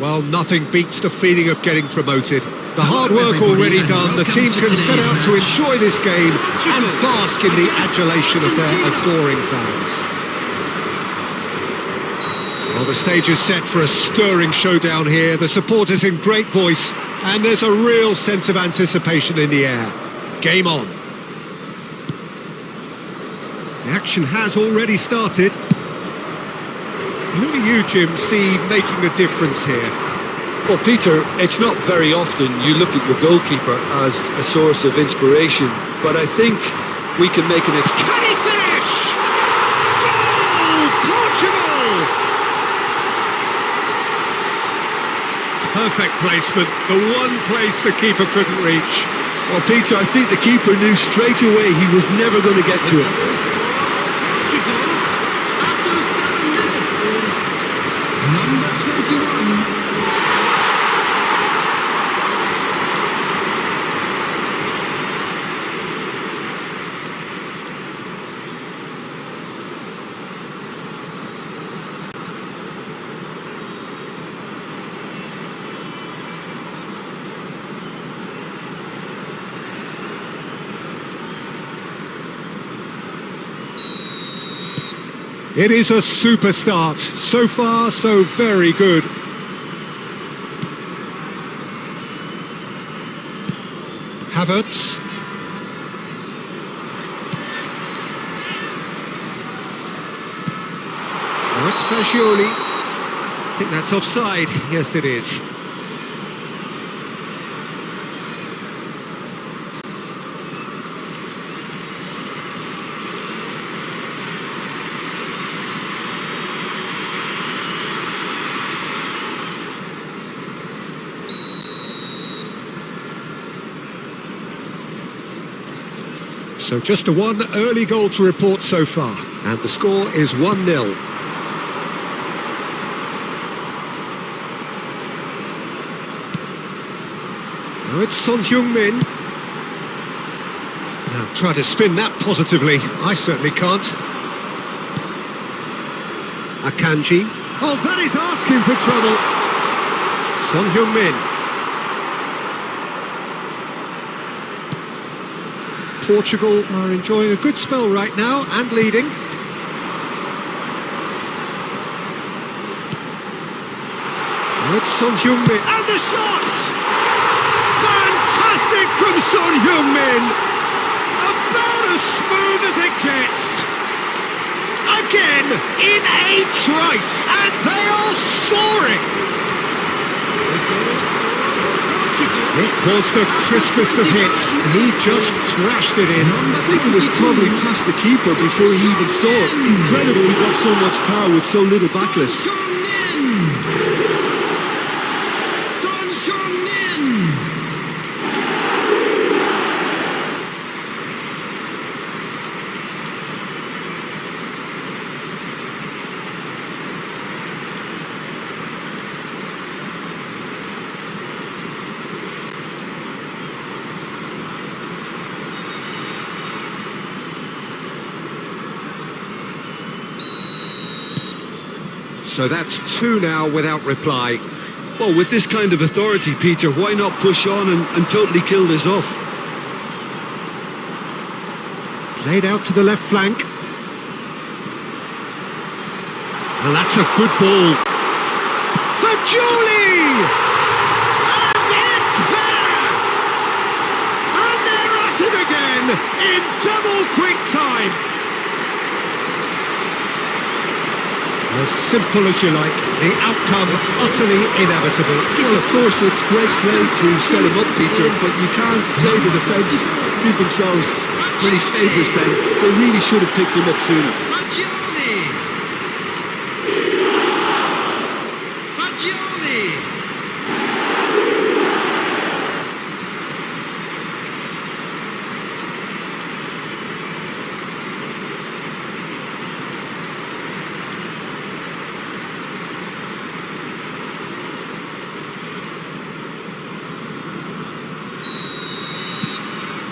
Well, nothing beats the feeling of getting promoted. The hard work already done, the team can set out to enjoy this game and bask in the adulation of their adoring fans. Well, the stage is set for a stirring showdown here. The supporters in great voice, and there's a real sense of anticipation in the air. Game on. The action has already started. Who do you, Jim, see making the difference here? Well, Peter, it's not very often you look at your goalkeeper as a source of inspiration, but I think we can make an Can he finish? Goal! Portugal! Perfect placement, the one place the keeper couldn't reach. Well, Peter, I think the keeper knew straight away he was never going to get to it. Portugal, after 7 minutes, is number 21. It is a super start. So far, so very good. Havertz. Oh, it's Fagioli. I think that's offside. Yes, it is. So just a one early goal to report so far, and the score is 1-0. Now it's Son Heung-min. Now try to spin that positively. I certainly can't. Akanji. Oh, that is asking for trouble. Son Heung-min. Portugal are enjoying a good spell right now and leading. Oh, it's Son Heung-min. And the shot! Fantastic from Son Heung-min! About as smooth as it gets. Again, in a trice, and they are soaring! It was the crispest of hits. He just crashed it in. I think it was probably past the keeper before he even saw it. Incredible he got so much power with so little backlash. So that's two now without reply. Well, with this kind of authority, Peter, why not push on and totally kill this off? Played out to the left flank. And that's a good ball. Fagioli! And it's there! And they're at it again in double quick time. As simple as you like, the outcome utterly inevitable. Well, of course, it's great play to set him up, Peter, but you can't say the defence did themselves many favours then. They really should have picked him up sooner. Fagioli! Fagioli!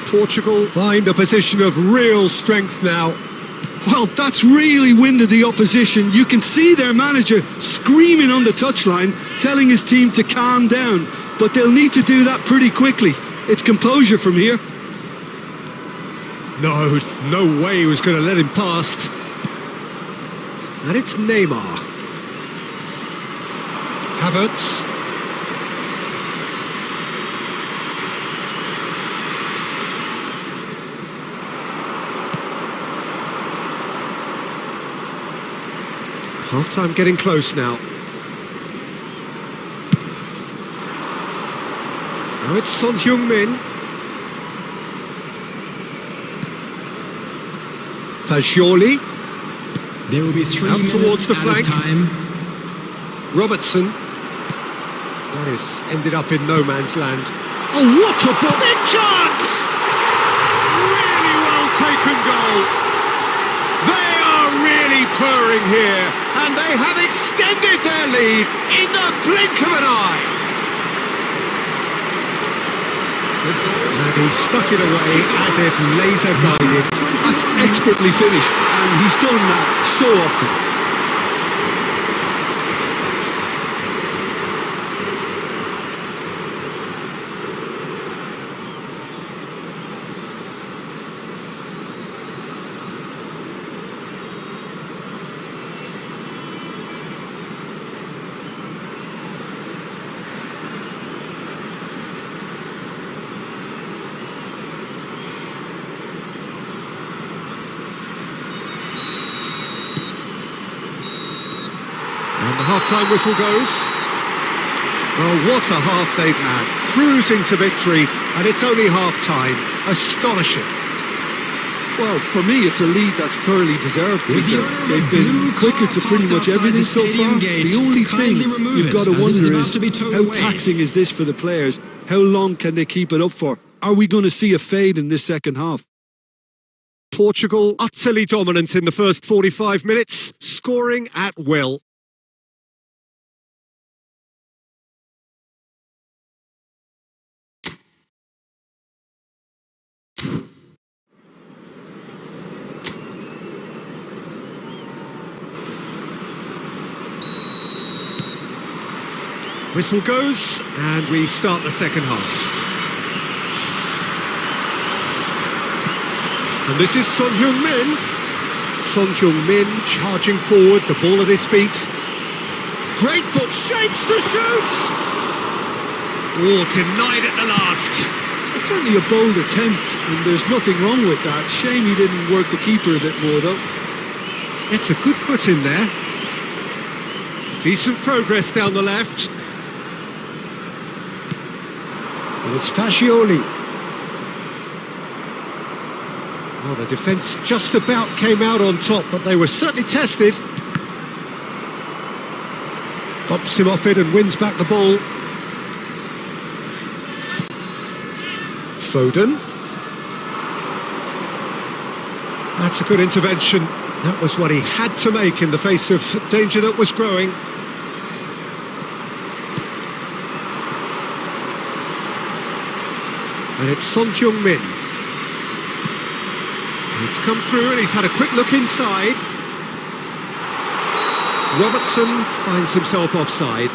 Portugal find a position of real strength now. Well, that's really winded the opposition. You can see their manager screaming on the touchline, telling his team to calm down. But they'll need to do that pretty quickly. It's composure from here. No way he was going to let him past. And it's Neymar. Havertz. Half-time getting close now. Now it's Son Heung-min. Fagioli. There will be 3 Out minutes towards the out flank. of time. Robertson. That is ended up in no man's land. Oh, what a ball! Big chance! Really well taken goal. They are really purring here, and they have extended their lead in the blink of an eye. And he stuck it away as if laser guided. That's expertly finished, and he's done that so often. And the half-time whistle goes. Well, what a half they've had. Cruising to victory, and it's only half-time. Astonishing. Well, for me, it's a lead that's thoroughly deserved, With the Peter. owner of They've a blue been quicker car to pretty parked much everything outside so the stadium far. gate, The only thing kindly remove you've it, got to as it is wonder about is to be towed how away. taxing is this for the players? How long can they keep it up for? Are we going to see a fade in this second half? Portugal utterly dominant in the first 45 minutes, scoring at will. Whistle goes, and we start the second half. And this is Son Heung-min. Son Heung-min charging forward, the ball at his feet. Great but shapes to shoot! Oh, denied at the last. It's certainly a bold attempt, and there's nothing wrong with that. Shame he didn't work the keeper a bit more, though. It's a good foot in there. Decent progress down the left. And it's Fagioli. Well, the defence just about came out on top, but they were certainly tested. Bumps him off it and wins back the ball. Foden. That's a good intervention. That was what he had to make in the face of danger that was growing. And it's Son Heung-min. It's come through and he's had a quick look inside. Robertson finds himself offside.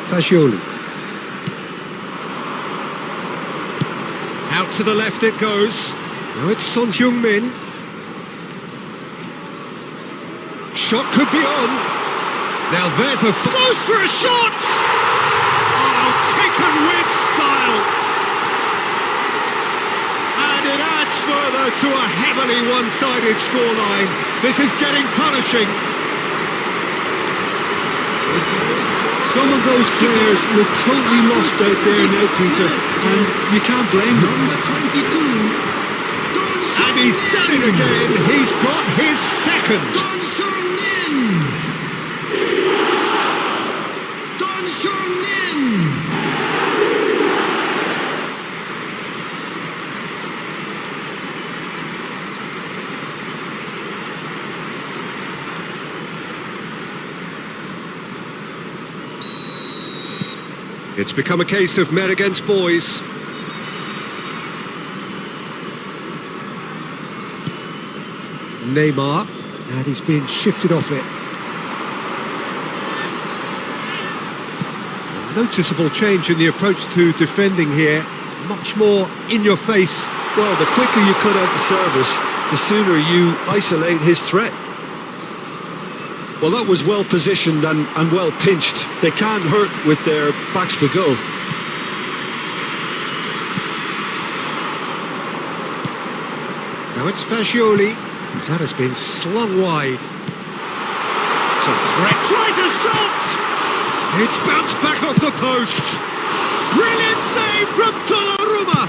Fagioli. Out to the left it goes. Now it's Son Heung-min. Shot could be on. Now there's a... Goes for a shot! Oh, taken with style. And it adds further to a heavily one-sided scoreline. This is getting punishing. Some of those players look totally lost out there now, Peter, and you can't blame them. Number 22. And he's done it again. He's got his second. Son Heung-min. Son Heung-min. It's become a case of men against boys. Neymar, and he's been shifted off it. A noticeable change in the approach to defending here. Much more in your face. Well, the quicker you cut out the service, the sooner you isolate his threat. Well, that was well positioned and well pinched. They can't hurt with their backs to goal. Now it's Fagioli. That has been slung wide. It's a threat. Tries a shot! It's bounced back off the post. Brilliant save from Donnarumma.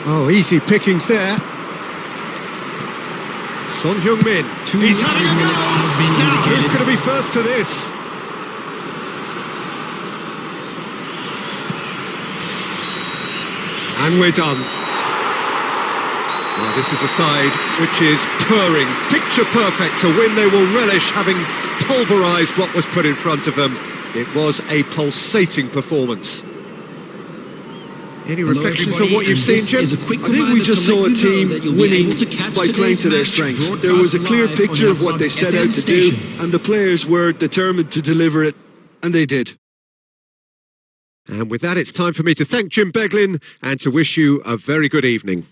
Oh, easy pickings there. Son Heung-min. He's having a go. Now, who's going to be first to this? And we're done. Well, this is a side which is purring, picture perfect to win. They will relish having pulverised what was put in front of them. It was a pulsating performance. Any Hello, reflections on everybody, what you've and seen, this Jim? is a quick I think we reminder just to saw let a you know team that you'll be winning able to catch by playing to their today's strengths. match There was a clear broadcast live picture on of what our they set out FM to do, station. and the players were determined to deliver it, and they did. And with that, it's time for me to thank Jim Beglin and to wish you a very good evening.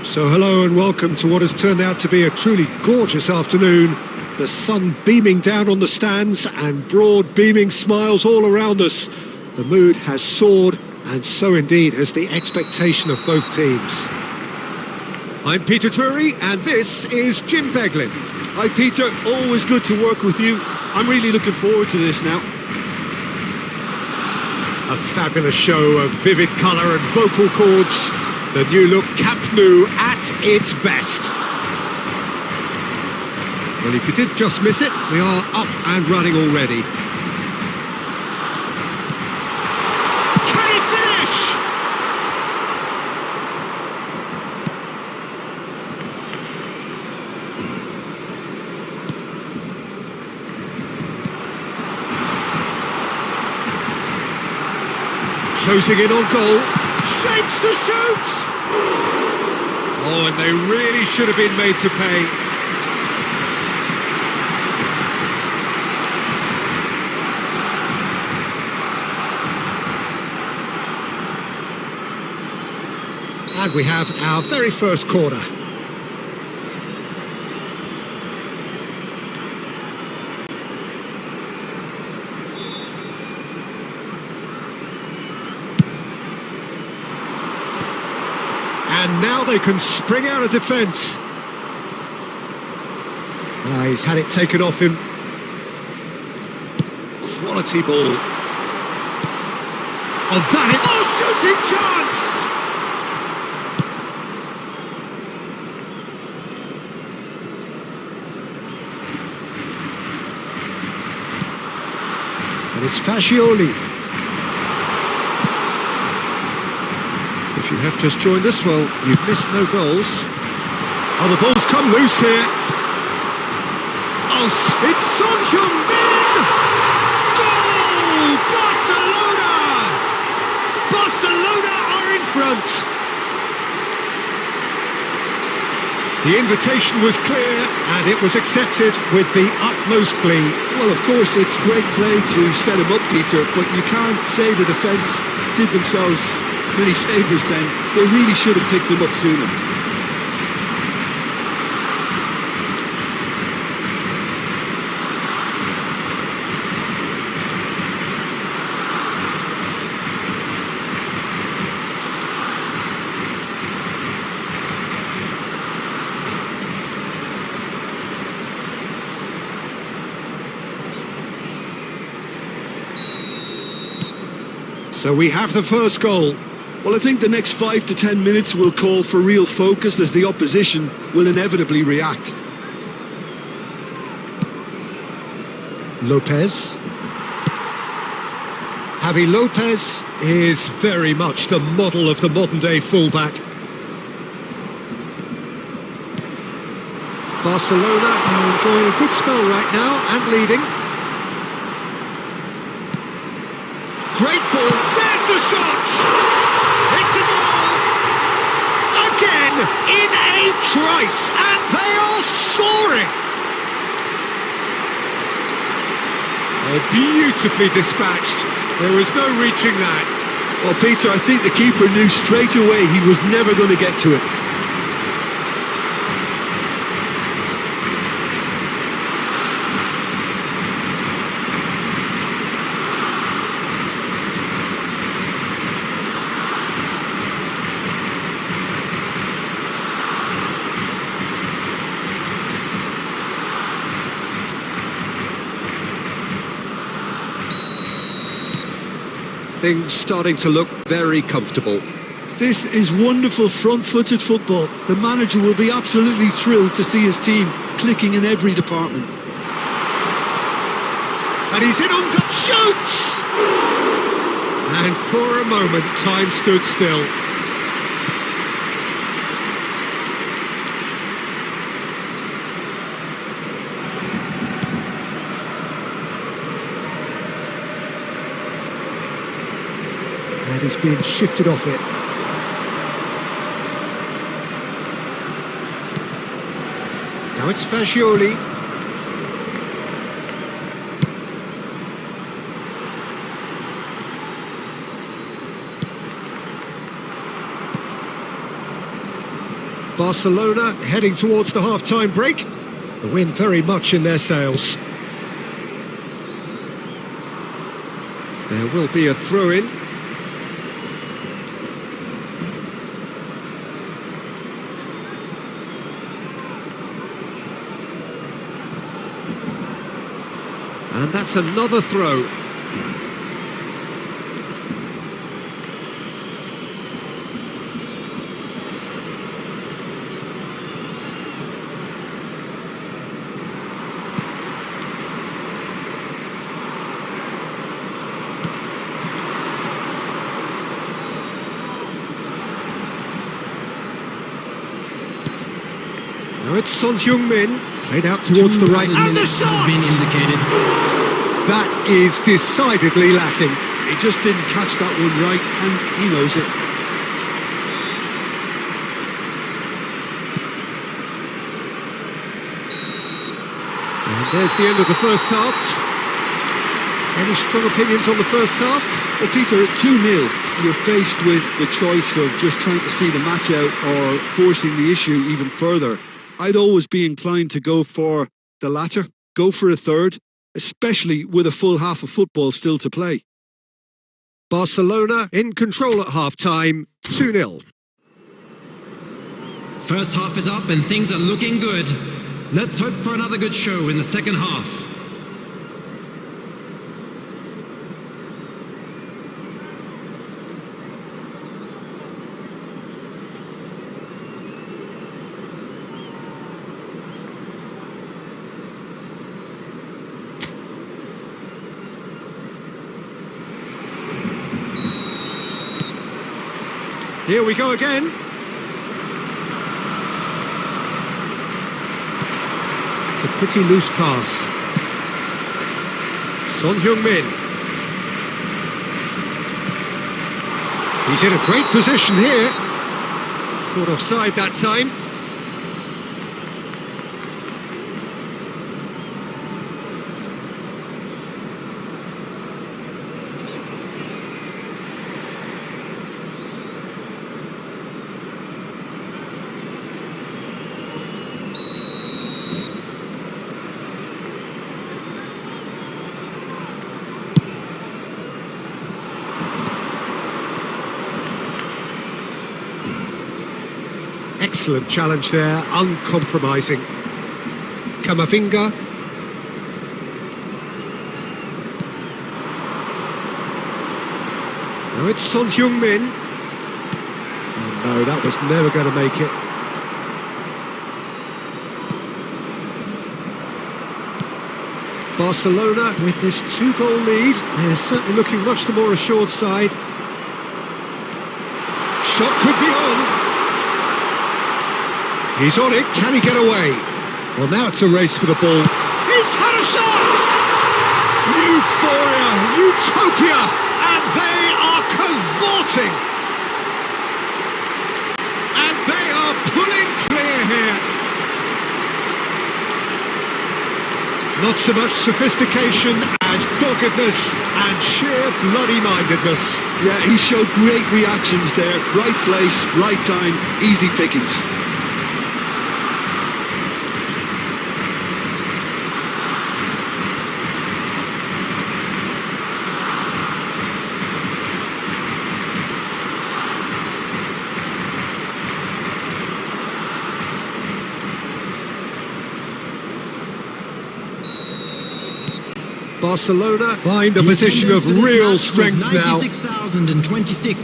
So hello and welcome to what has turned out to be a truly gorgeous afternoon. The sun beaming down on the stands and broad beaming smiles all around us. The mood has soared, and so indeed has the expectation of both teams. I'm Peter Drury and this is Jim Beglin. Hi Peter, always good to work with you. I'm really looking forward to this now. A fabulous show of vivid colour and vocal cords. The new look Camp Nou at its best. Well, if you did just miss it, we are up and running already. Can he finish? Closing in on goal. Shapes to shoot! Oh, and they really should have been made to pay. And we have our very first corner. And now they can spring out of defence. He's had it taken off him. Quality ball. Oh, that! Oh, shooting chance! And it's Fascioli. If you have just joined us, well, you've missed no goals. Oh, the ball's come loose here. Oh, it's Son Heung-min! Goal! Barcelona! Barcelona are in front. The invitation was clear and it was accepted with the utmost glee. Well, of course, it's great play to set him up, Peter, but you can't say the defence did themselves many favours then. They really should have picked him up sooner. So we have the first goal. Well, I think the next 5 to 10 minutes will call for real focus as the opposition will inevitably react. Lopez. Javi Lopez is very much the model of the modern-day fullback. Barcelona are enjoying a good spell right now and leading. Great ball, there's the shot! It's a goal! Again, in a trice, and they are soaring! Oh, beautifully dispatched. There was no reaching that. Well, Peter, I think the keeper knew straight away he was never going to get to it. Things starting to look very comfortable. This is wonderful front-footed football. The manager will be absolutely thrilled to see his team clicking in every department. And he's in on goal, shoots! And for a moment, time stood still. And he's being shifted off it. Now it's Fagioli. Barcelona heading towards the half-time break. The wind very much in their sails. There will be a throw-in. And that's another throw. Now it's Son Heung-min, played out towards the right, and the shot! That is decidedly lacking. He just didn't catch that one right, and he knows it. And there's the end of the first half. Any strong opinions on the first half? Well, Peter, at 2-0, you're faced with the choice of just trying to see the match out or forcing the issue even further. I'd always be inclined to go for the latter, go for a third, especially with a full half of football still to play. Barcelona in control at half-time, 2-0. First half is up and things are looking good. Let's hope for another good show in the second half. Here we go again. It's a pretty loose pass. Son Heung-min. He's in a great position here. Caught offside that time. Excellent challenge there, uncompromising. Camavinga. Now it's Son Heung-min. Oh no, that was never going to make it. Barcelona with this 2-goal lead. They're certainly looking much the more assured side. Shot could be on. He's on it. Can he get away? Well, now it's a race for the ball. He's had a shot! Euphoria, utopia, and they are cavorting. And they are pulling clear here. Not so much sophistication as doggedness and sheer bloody-mindedness. Yeah, he showed great reactions there. Right place, right time, easy pickings. Barcelona find a position of real strength now. 96,026.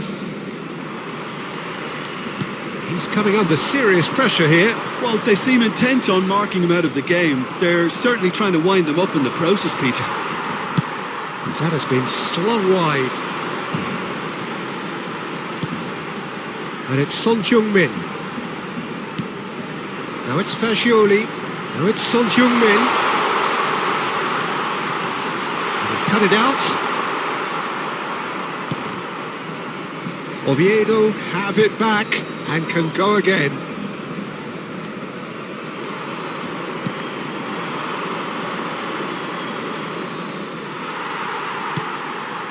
He's coming under serious pressure here. Well, they seem intent on marking him out of the game. They're certainly trying to wind them up in the process, Peter. That has been slung wide. And it's Son Heung-min. Now it's Fagioli. Now it's Son Heung-min. Cut it out. Oviedo have it back and can go again.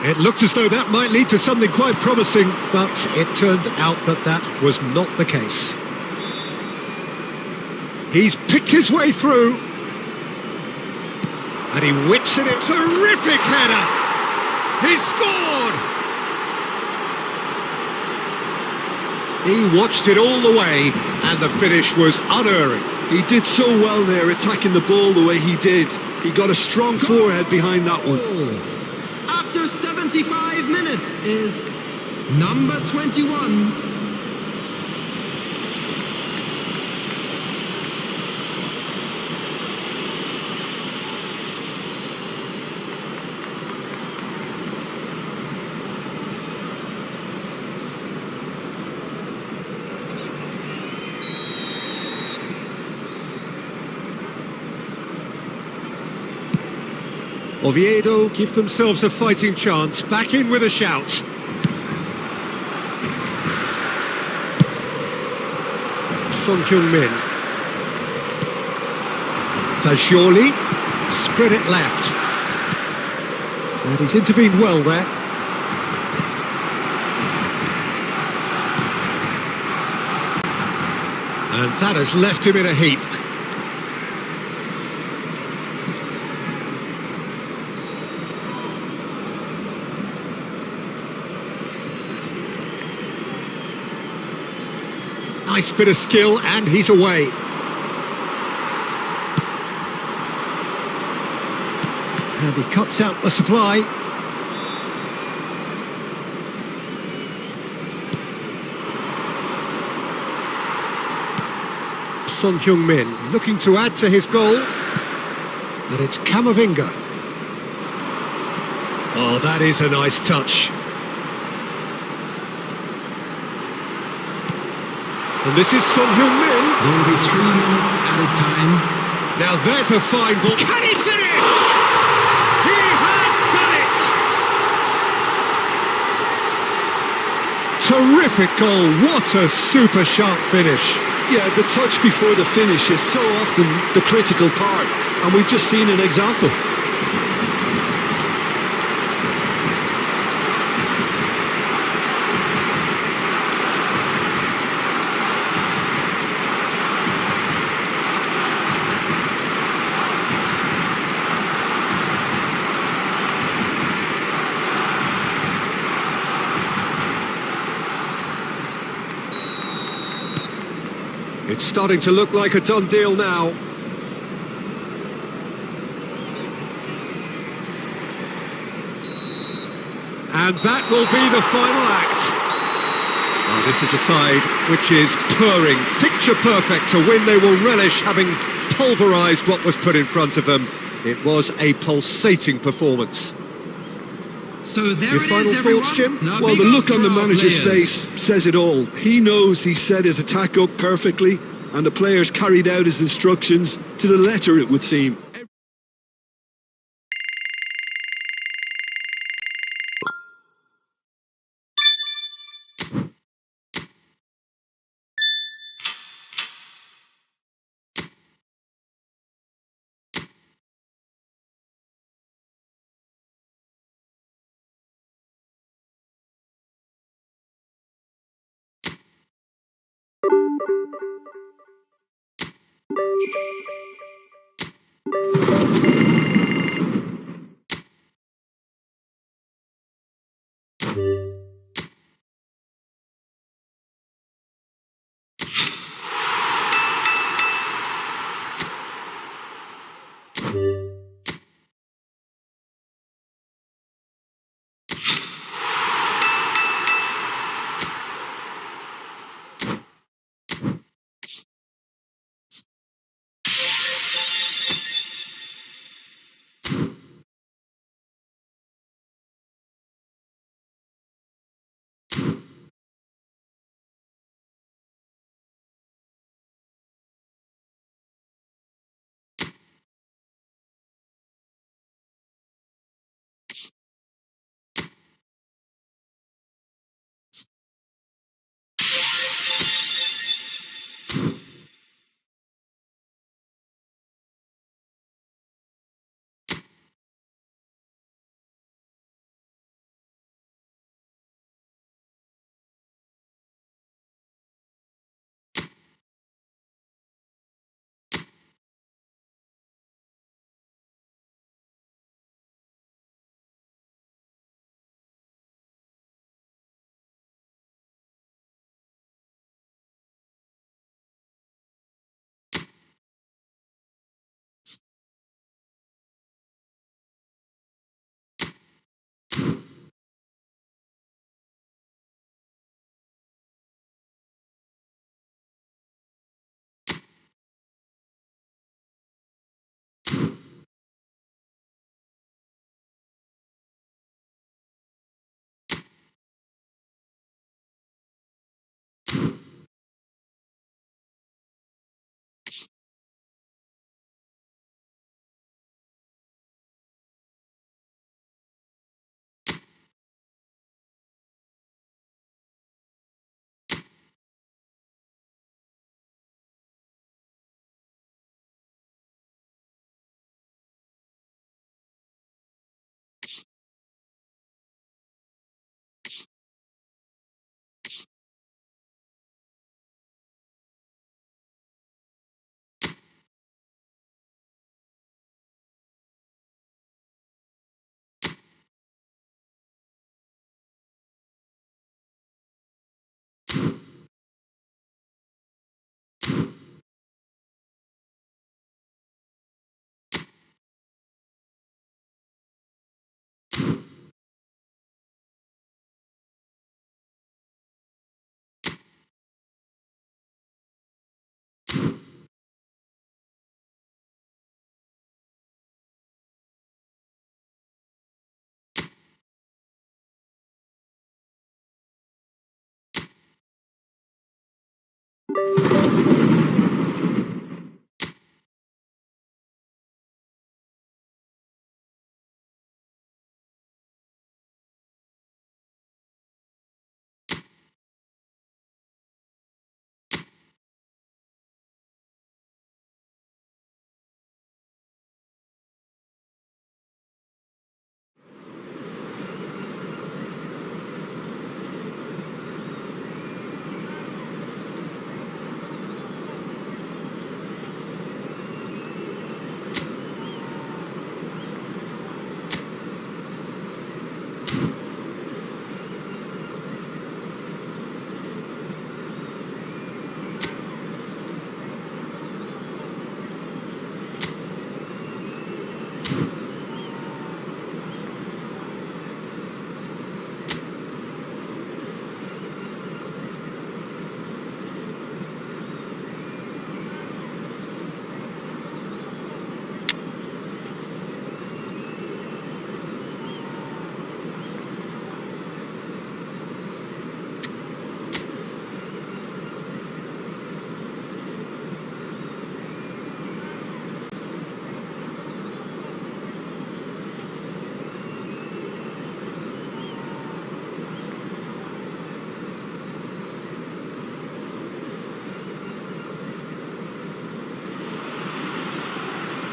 It looked as though that might lead to something quite promising, but it turned out that that was not the case. He's picked his way through. And he whips it in. Terrific header! He scored! He watched it all the way, and the finish was unerring. He did so well there, attacking the ball the way he did. He got a strong forehead behind that one. After 75 minutes is number 21. Oviedo give themselves a fighting chance, back in with a shout. Son Heung-min. Fagioli, spread it left. And he's intervened well there. And that has left him in a heap. Nice bit of skill, and he's away. And he cuts out the supply. Son Heung-min looking to add to his goal. And it's Camavinga. Oh, that is a nice touch. And this is Son Heung-min. There will be 3 minutes added time. Now there's a fine ball. Can he finish? He has done it! Terrific goal. What a super sharp finish. Yeah, the touch before the finish is so often the critical part, and we've just seen an example. It's starting to look like a done deal now. And that will be the final act. Now, this is a side which is purring, picture perfect, a win they will relish, having pulverised what was put in front of them. It was a pulsating performance. So there Your it final is, everyone. thoughts, Jim? Now, Well, big the up look for on the our manager's players. face says it all. He knows he set his attack up perfectly, and the players carried out his instructions to the letter, it would seem.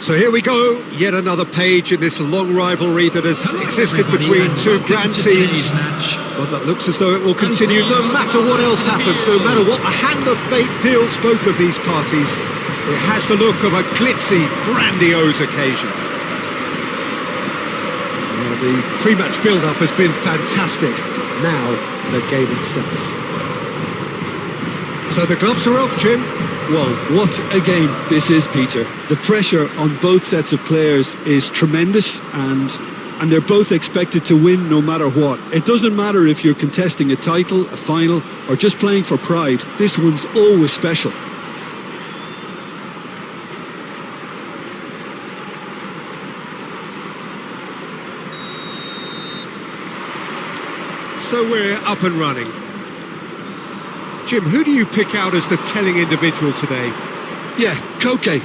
So here we go, yet another page in this long rivalry that has existed everybody, between and two welcome grand to teams. today's match. But that looks as though it will continue no matter what else happens, no matter what the hand of fate deals both of these parties. It has the look of a glitzy, grandiose occasion. Well, the pre-match build-up has been fantastic. Now, the game itself. So the gloves are off, Jim. Well, what a game this is, Peter. The pressure on both sets of players is tremendous, and they're both expected to win no matter what. It doesn't matter if you're contesting a title, a final, or just playing for pride. This one's always special. So we're up and running. Jim, who do you pick out as the telling individual today? Yeah, Koke.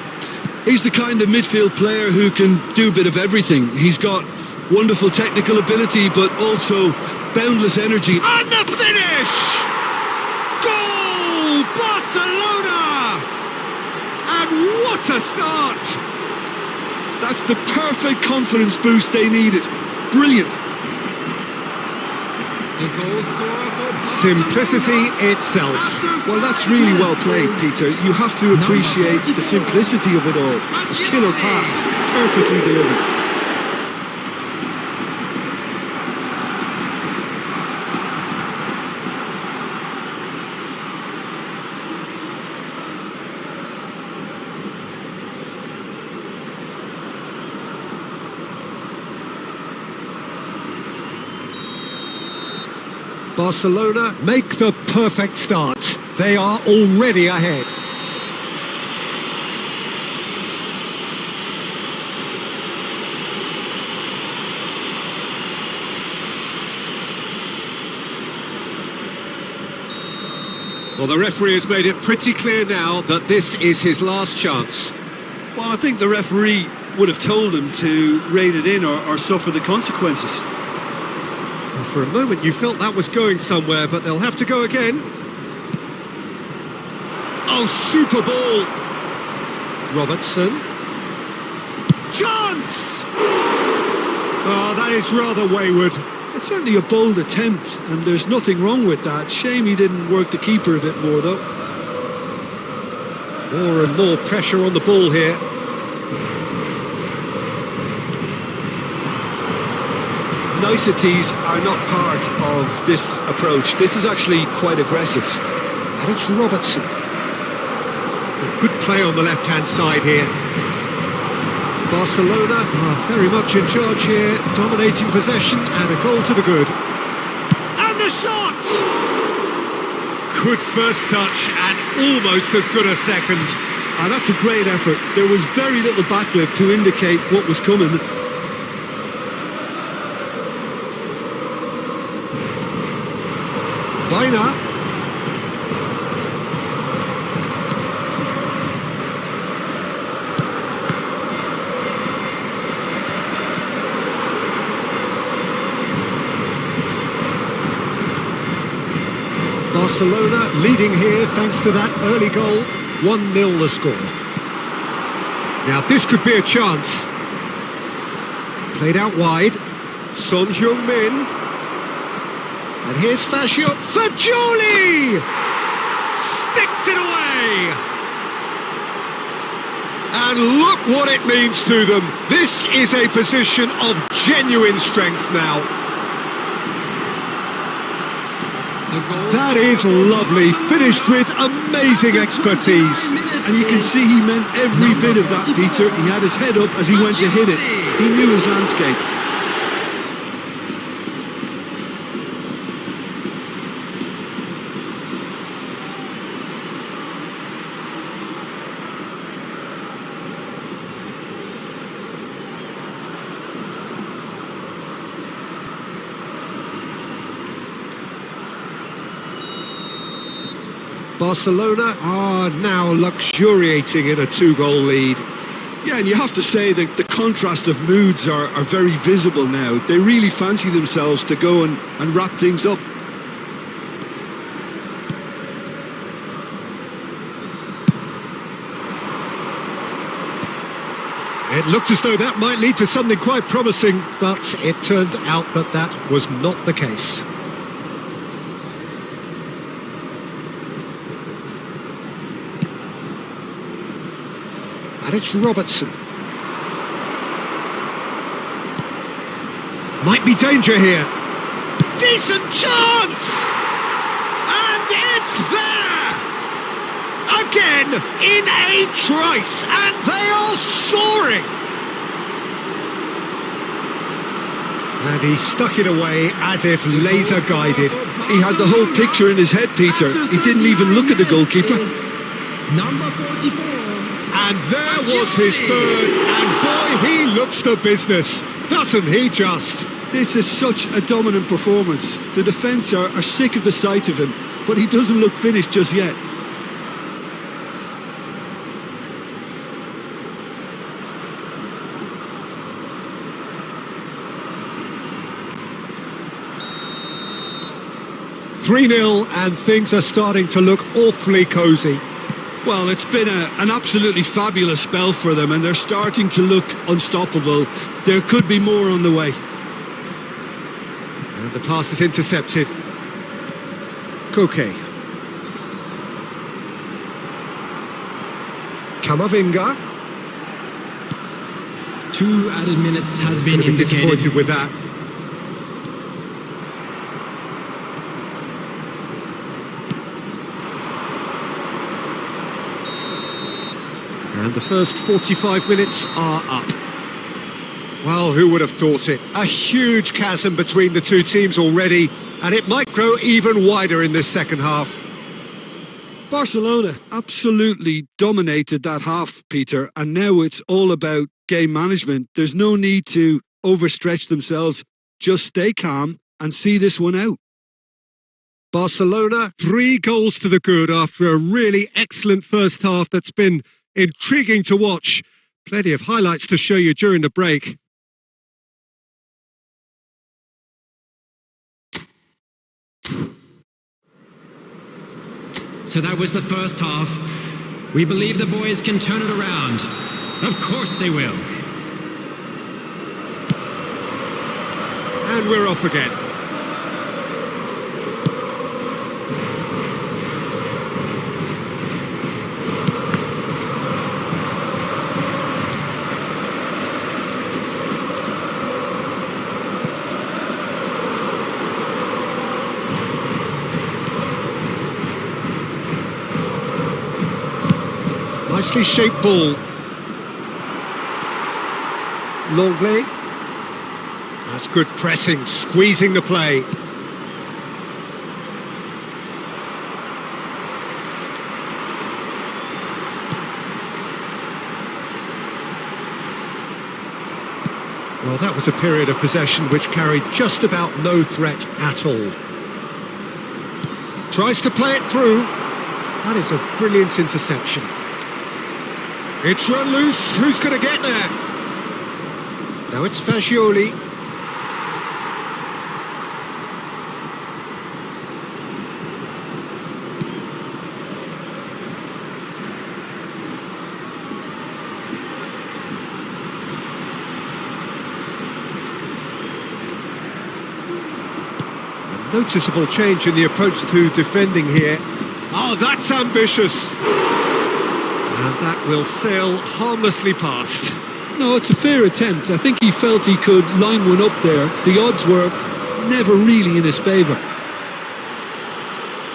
He's the kind of midfield player who can do a bit of everything. He's got wonderful technical ability, but also boundless energy. And the finish! Goal! Barcelona! And what a start! That's the perfect confidence boost they needed. Brilliant. The goal scorer for Simplicity itself. Well, that's really well played, Peter. You have to appreciate the simplicity of it all. A killer pass, perfectly delivered. Barcelona make the perfect start. They are already ahead. Well, the referee has made it pretty clear now that this is his last chance. Well, I think the referee would have told him to rein it in or suffer the consequences. Well, for a moment you felt that was going somewhere, but they'll have to go again. Oh, super ball! Robertson. Chance! Oh, that is rather wayward. It's certainly a bold attempt, and there's nothing wrong with that. Shame he didn't work the keeper a bit more, though. More and more pressure on the ball here. Niceties are not part of this approach. This is actually quite aggressive. And it's Robertson. A good play on the left-hand side here. Barcelona are very much in charge here, dominating possession, and a goal to the good. And the shot! Good first touch and almost as good a second. That's a great effort. There was very little backlift to indicate what was coming. Baina. Barcelona leading here thanks to that early goal. 1-0 the score. Now this could be a chance. Played out wide. Son Heung-min. And here's Fascio. Fagioli! Sticks it away! And look what it means to them. This is a position of genuine strength now. That is lovely, finished with amazing expertise. And you can see he meant every bit of that, Peter. He had his head up as he went to hit it. He knew his landscape. Barcelona are now luxuriating in a 2-goal lead. Yeah, and you have to say that the contrast of moods are very visible now. They really fancy themselves to go and wrap things up. It looked as though that might lead to something quite promising, but it turned out that that was not the case. And it's Robertson. Might be danger here. Decent chance! And it's there! Again, in a trice, and they are soaring! And he stuck it away as if laser-guided. He had the whole picture in his head, Peter. He didn't even look at the goalkeeper. Number 44. And there was his third, and boy, he looks the business, doesn't he just? This is such a dominant performance. The defence are sick of the sight of him, but he doesn't look finished just yet. "3-0, and things are starting to look awfully cosy. Well, it's been an absolutely fabulous spell for them, and they're starting to look unstoppable. There could be more on the way. And the pass is intercepted. Koke. Camavinga. 2 added minutes has been Gonna be indicated. disappointed with that. And the first 45 minutes are up. Well, who would have thought it? A huge chasm between the two teams already, and it might grow even wider in this second half. Barcelona absolutely dominated that half, Peter, and now it's all about game management. There's no need to overstretch themselves. Just stay calm and see this one out. Barcelona, 3 goals to the good after a really excellent first half that's been intriguing to watch. Plenty of highlights to show you during the break. So that was the first half. We believe the boys can turn it around. Of course they will. And we're off again. Nicely shaped ball. Longley. That's good pressing, squeezing the play. Well, that was a period of possession which carried just about no threat at all. Tries to play it through. That is a brilliant interception. It's run loose. Who's going to get there? Now it's Fagioli. A noticeable change in the approach to defending here. Oh, that's ambitious. And that will sail harmlessly past. No, it's a fair attempt. I think he felt he could line one up there. The odds were never really in his favour.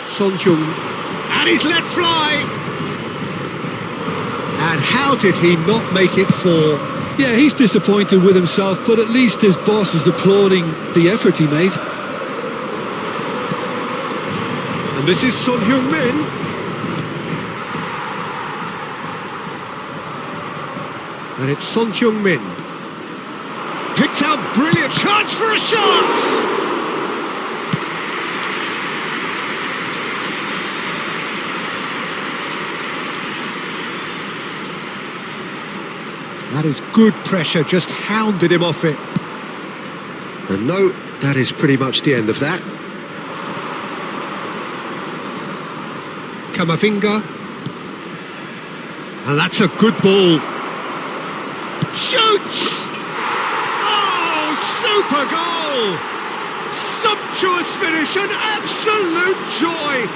Son Heung. And he's let fly! And how did he not make it 4? Yeah, he's disappointed with himself, but at least his boss is applauding the effort he made. And this is Son Heung-min. And it's Son Heung-min. Picked out, brilliant chance for a shot! That is good pressure, just hounded him off it. And no, that is pretty much the end of that. Camavinga. And that's a good ball. Shoots! Oh, super goal! Sumptuous finish, an absolute joy!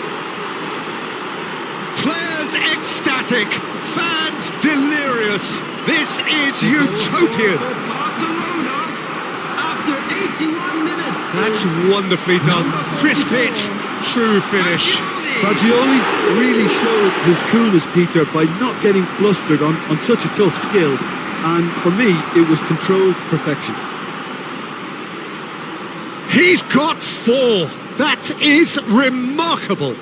Players ecstatic, fans delirious. This is utopian. Barcelona after 81 minutes. That's wonderfully done. Crisp hit, true finish. Fagioli really showed his coolness, Peter, by not getting flustered on such a tough skill. And for me, it was controlled perfection. He's got 4. That is remarkable.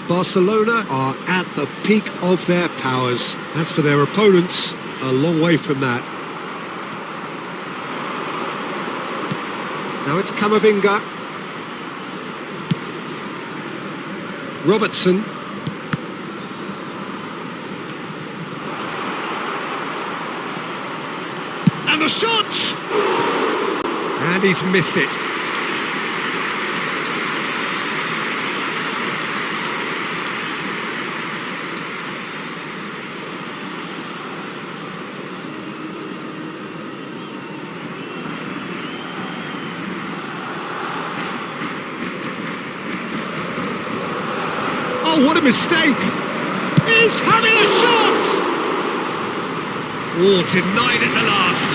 Barcelona are at the peak of their powers. As for their opponents, a long way from that. Now it's Camavinga. Robertson. And the shot! And he's missed it. Oh, what a mistake! He's having a shot! Oh, denied at the last.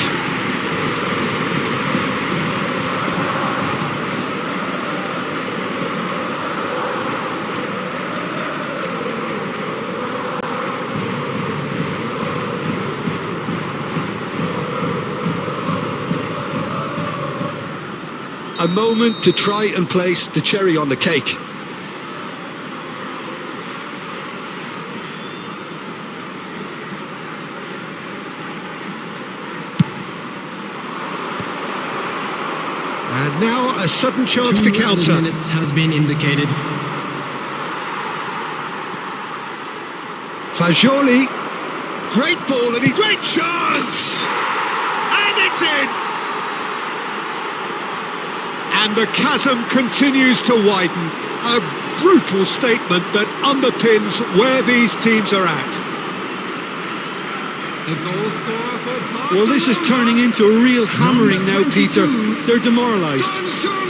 A moment to try and place the cherry on the cake. And now a sudden chance to 2 counter. minutes has been indicated. Fagioli, great ball and great chance! And it's in! And the chasm continues to widen. A brutal statement that underpins where these teams are at. The goal scorer for Barcelona. Well, this is turning into a real hammering now, Peter. They're demoralised. Jean-Charmin.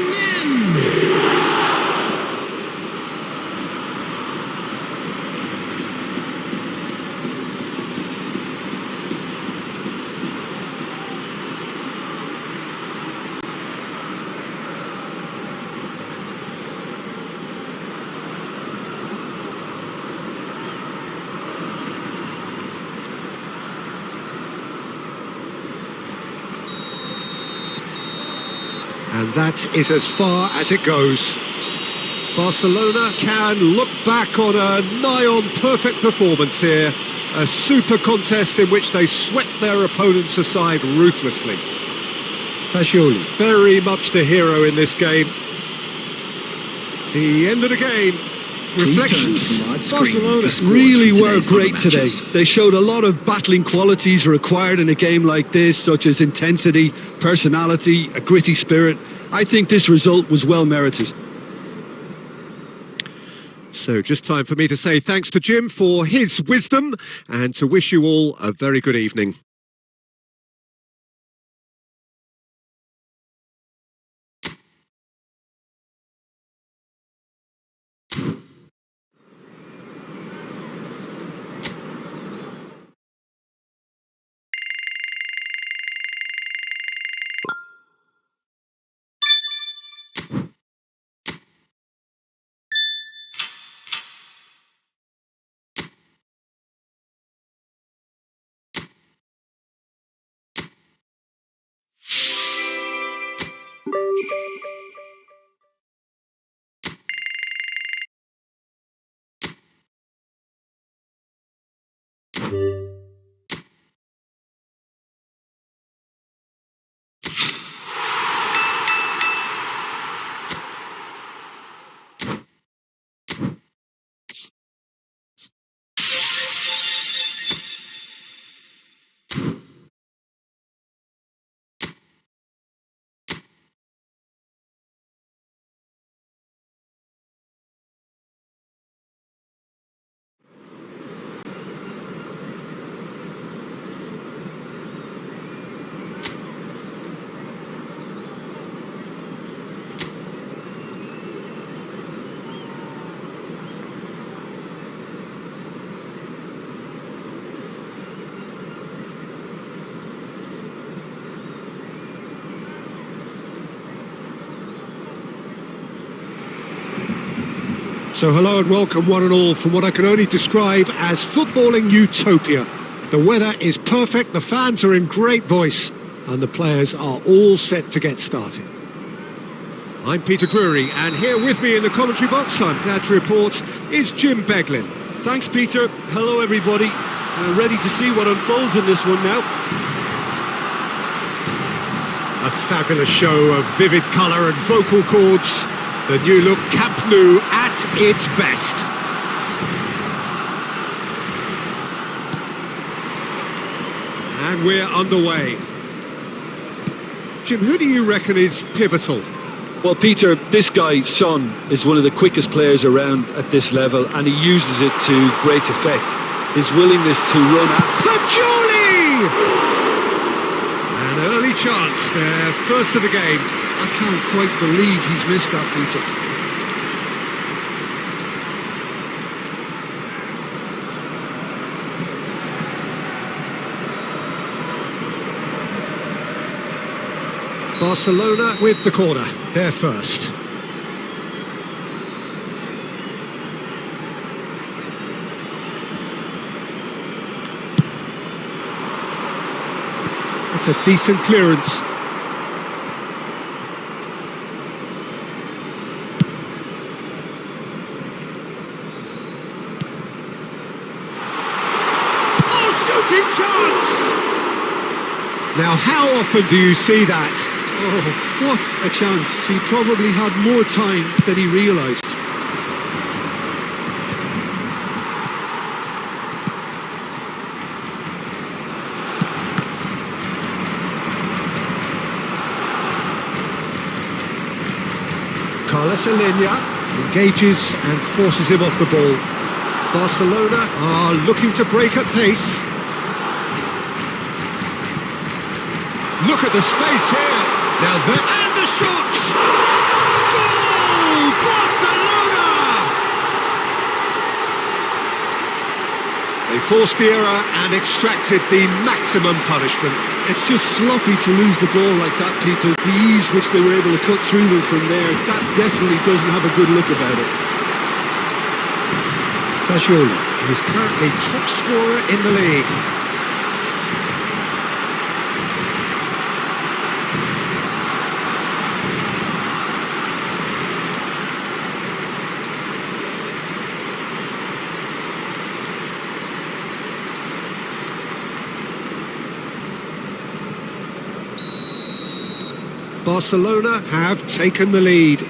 And that is as far as it goes. Barcelona can look back on a nigh-on perfect performance here. A super contest in which they swept their opponents aside ruthlessly. Fagioli, very much the hero in this game. The end of the game. Reflections? Barcelona really were great today. They showed a lot of battling qualities required in a game like this, such as intensity, personality, a gritty spirit. I think this result was well merited. So just time for me to say thanks to Jim for his wisdom and to wish you all a very good evening. So hello and welcome one and all from what I can only describe as footballing utopia. The weather is perfect, the fans are in great voice, and the players are all set to get started. I'm Peter Drury, and here with me in the commentary box, I'm glad to report, is Jim Beglin. Thanks, Peter. Hello, everybody. Ready to see what unfolds in this one now. A fabulous show of vivid colour and vocal cords. The new look Camp Nou at its best. And we're underway. Jim, who do you reckon is pivotal? Well, Peter, this guy, Son, is one of the quickest players around at this level, and he uses it to great effect. His willingness to run at... Fajoli! An early chance, their first of the game. I can't quite believe he's missed that, Peter. Barcelona with the corner, they're first. That's a decent clearance. Oh, shooting chance! Now, how often do you see that? Oh, what a chance. He probably had more time than he realised. Carlos Alenia engages and forces him off the ball. Barcelona are looking to break at pace. Look at the space here. Now that and the shots! Goal! Barcelona! They forced the error and extracted the maximum punishment. It's just sloppy to lose the ball like that, Peter. The ease which they were able to cut through them from there, that definitely doesn't have a good look about it. Fajoli is currently top scorer in the league. Barcelona have taken the lead.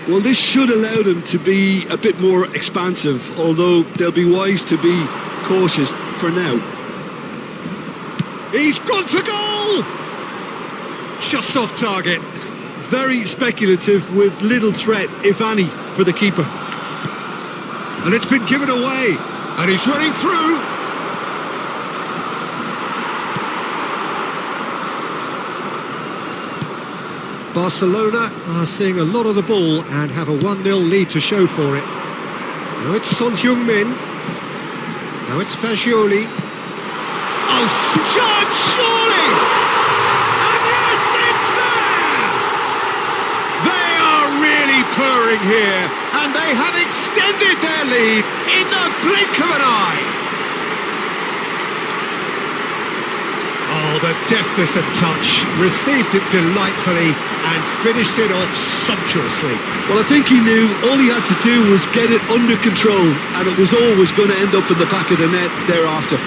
Well, this should allow them to be a bit more expansive, although they'll be wise to be cautious for now. He's gone for goal! Just off target. Very speculative with little threat, if any, for the keeper. And it's been given away. And he's running through. Barcelona are seeing a lot of the ball and have a 1-0 lead to show for it. Now it's Son Heung-min. Now it's Fajoli. Oh, John, surely! And yes, it's there! They are really purring here, and they have extended their lead in the blink of an eye. Oh, the deftness of touch, received it delightfully and finished it off sumptuously. Well, I think he knew all he had to do was get it under control, and it was always going to end up in the back of the net thereafter.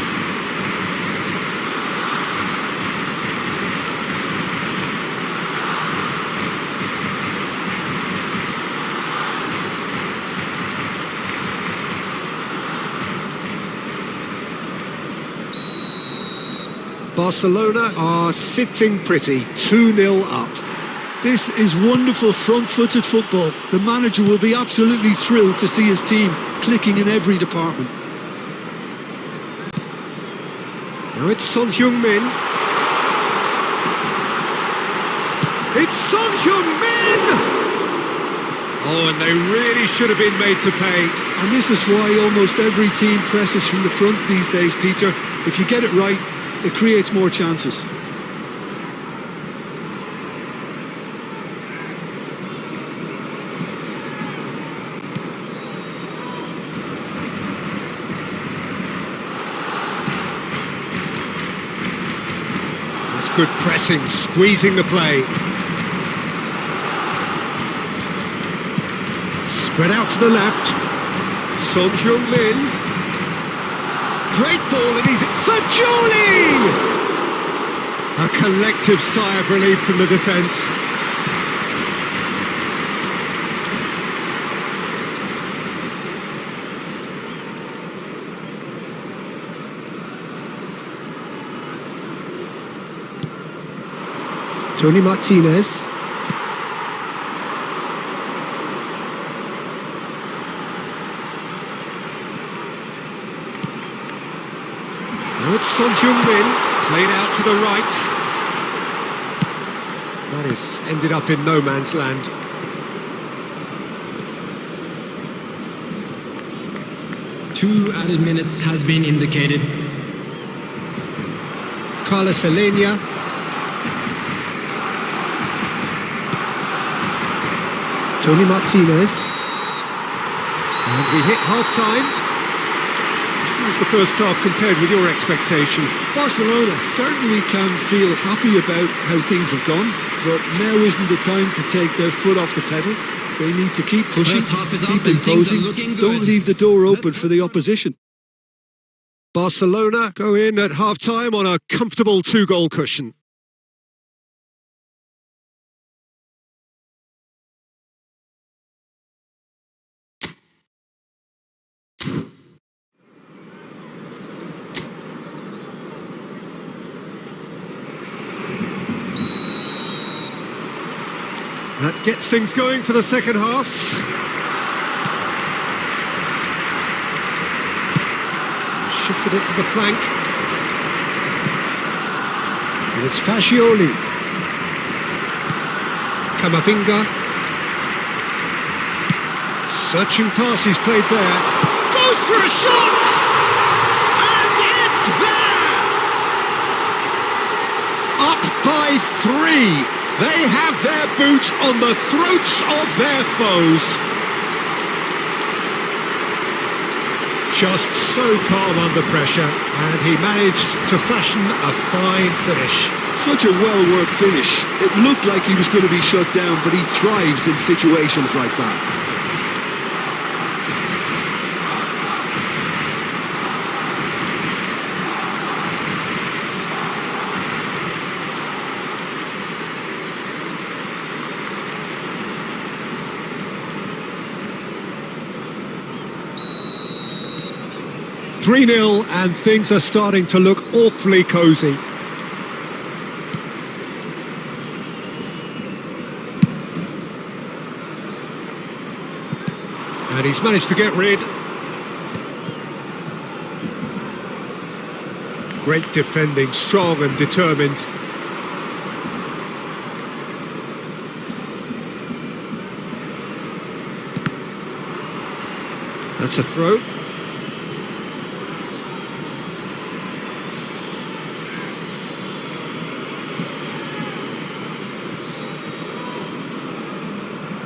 Barcelona are sitting pretty, 2-0 up. This is wonderful front-footed football. The manager will be absolutely thrilled to see his team clicking in every department. Now it's Son Heung-min. It's Son Heung-min! Oh, and they really should have been made to pay. And this is why almost every team presses from the front these days, Peter. If you get it right, it creates more chances. good pressing, squeezing the play. Spread out to the left. Son Heung-min. Great ball, and he's for Julie! A collective sigh of relief from the defence. Tony Martinez. Now it's Son Heung-min, played out to the right. That is ended up in no man's land. Two added minutes has been indicated. Carlos Elenia. Tony Martinez. And we hit half-time. How was the first half compared with your expectation? Barcelona certainly can feel happy about how things have gone, but now isn't the time to take their foot off the pedal. They need to keep pushing, First half is up keep and things are imposing. looking good. Don't leave the door open for the opposition. Barcelona go in at half-time on a comfortable 2-goal cushion. That gets things going for the second half. Shifted it to the flank. And it's Fascioli. Camavinga. Searching pass he's played there. Goes for a shot! And it's there! Up by 3. They have their boot on the throats of their foes. Just so calm under pressure, and he managed to fashion a fine finish. Such a well-worked finish. It looked like he was going to be shut down, but he thrives in situations like that. 3-0, and things are starting to look awfully cosy. And he's managed to get rid. Great defending, strong and determined. That's a throw.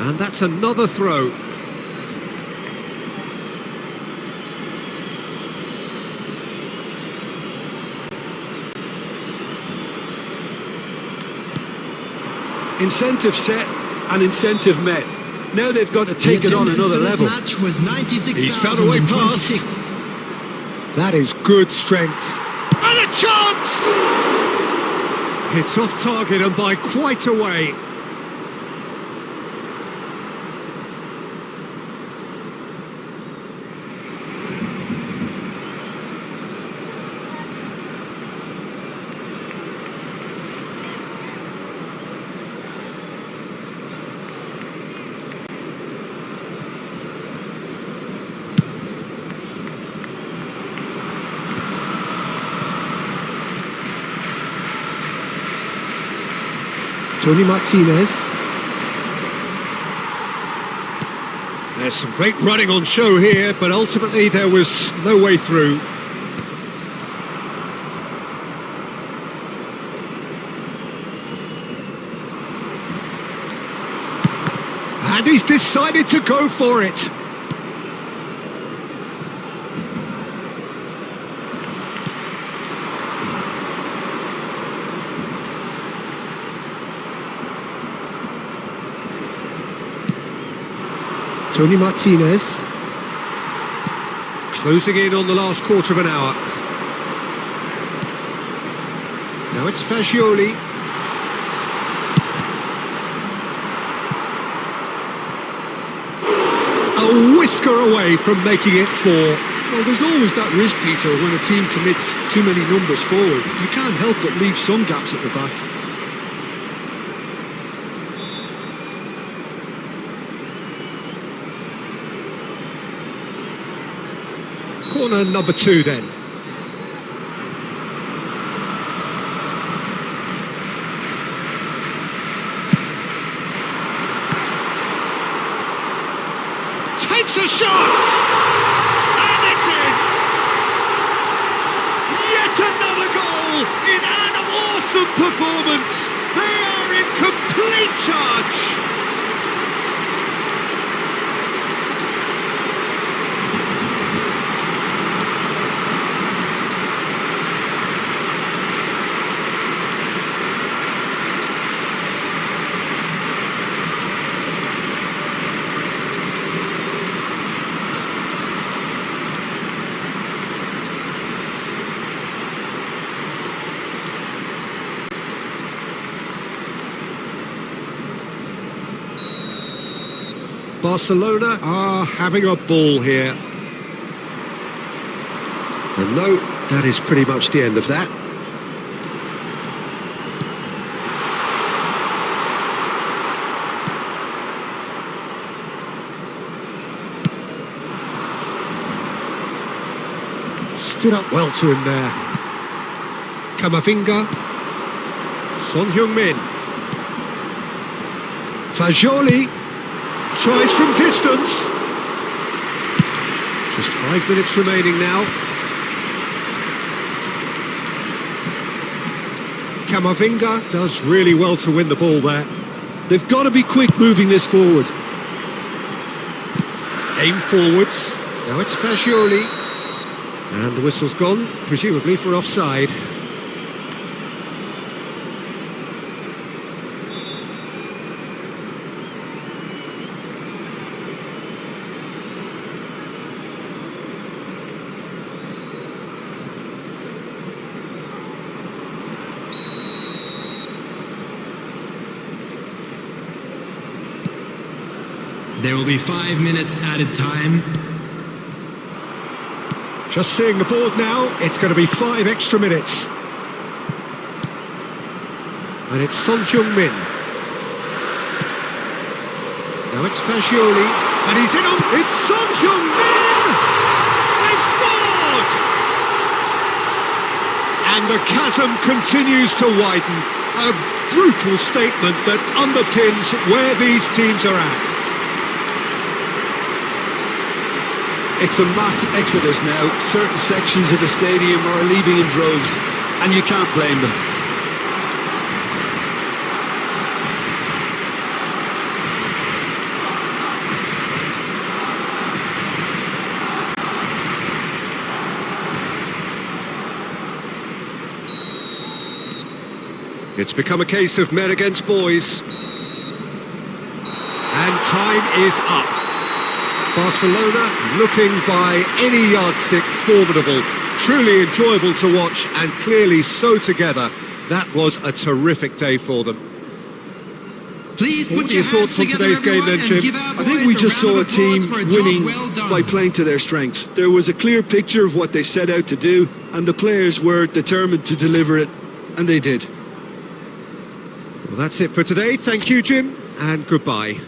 And that's another throw. Incentive set and incentive met. Now they've got to take it on another level. Match was 96, He's found a way past. That is good strength. And a chance! It's off target and by quite a way. Tony Martinez. There's some great running on show here, but ultimately there was no way through. And he's decided to go for it. Tony Martinez. Closing in on the last quarter of an hour. Now it's Fagioli. A whisker away from making it 4. Well, there's always that risk, Peter, when a team commits too many numbers forward. You can't help but leave some gaps at the back. Corner number 2 then. Takes a shot! And it's in! Yet another goal in an awesome performance! They are in complete charge! Barcelona are having a ball here. And no, that is pretty much the end of that. Stood up well to him there. Camavinga. Son Heung-min. Fagioli. Tries from distance. Just 5 minutes remaining now. Camavinga does really well to win the ball there. They've got to be quick moving this forward. Aim forwards. Now it's Fagioli. And the whistle's gone, presumably for offside. There will be 5 minutes added time. Just seeing the board now, it's going to be 5 extra minutes. And it's Son Heung-min. Now it's Fagioli, and he's in on... It's Son Heung-min! They've scored! And the chasm continues to widen. A brutal statement that underpins where these teams are at. It's a mass exodus now. Certain sections of the stadium are leaving in droves, and you can't blame them. It's become a case of men against boys. And time is up. Barcelona looking by any yardstick formidable. Truly enjoyable to watch and clearly so together. That was a terrific day for them. Please What put are your your thoughts on together, today's game everyone, then, Jim? and give our I think boys we a just round saw a of applause team for a job winning well done. by playing to their strengths. There was a clear picture of what they set out to do, and the players were determined to deliver it, and they did. Well, that's it for today. Thank you, Jim, and goodbye.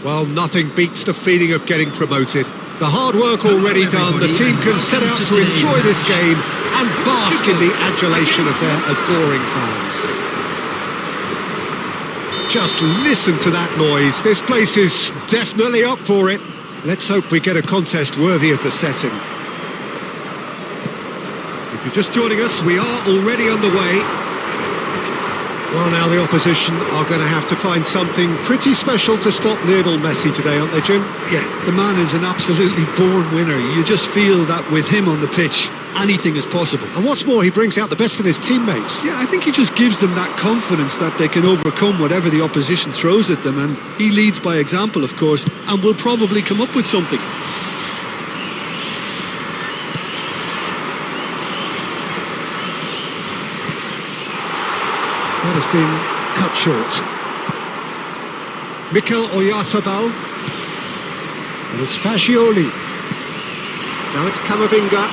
Well, nothing beats the feeling of getting promoted. The hard work already done, the team can set out to enjoy this game and bask in the adulation of their adoring fans. Just listen to that noise. This place is definitely up for it. Let's hope we get a contest worthy of the setting. If you're just joining us, we are already underway. Well, now the opposition are going to have to find something pretty special to stop Lionel Messi today, aren't they, Jim? Yeah, the man is an absolutely born winner. You just feel that with him on the pitch, anything is possible. And what's more, he brings out the best in his teammates. Yeah, I think he just gives them that confidence that they can overcome whatever the opposition throws at them, and he leads by example, of course, and will probably come up with something. has been cut short. Mikel Oyarzabal. And it's Fascioli. Now it's Camavinga.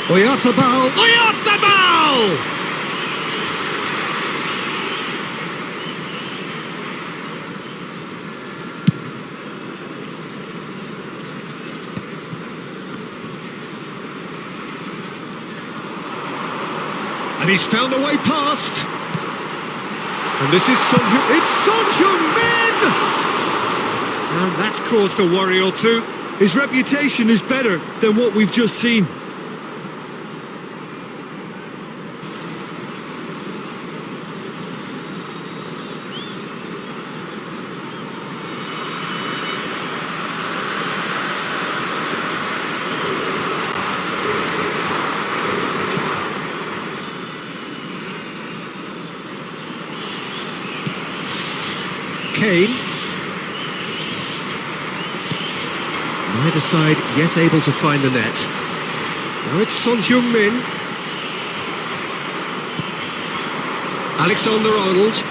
Oyarzabal. Oyarzabal! And he's found a way past. And this is it's Son Heung-min! And that's caused a worry or two. His reputation is better than what we've just seen. Kane. Neither side yet able to find the net. Now it's Son Heung-min. Alexander-Arnold.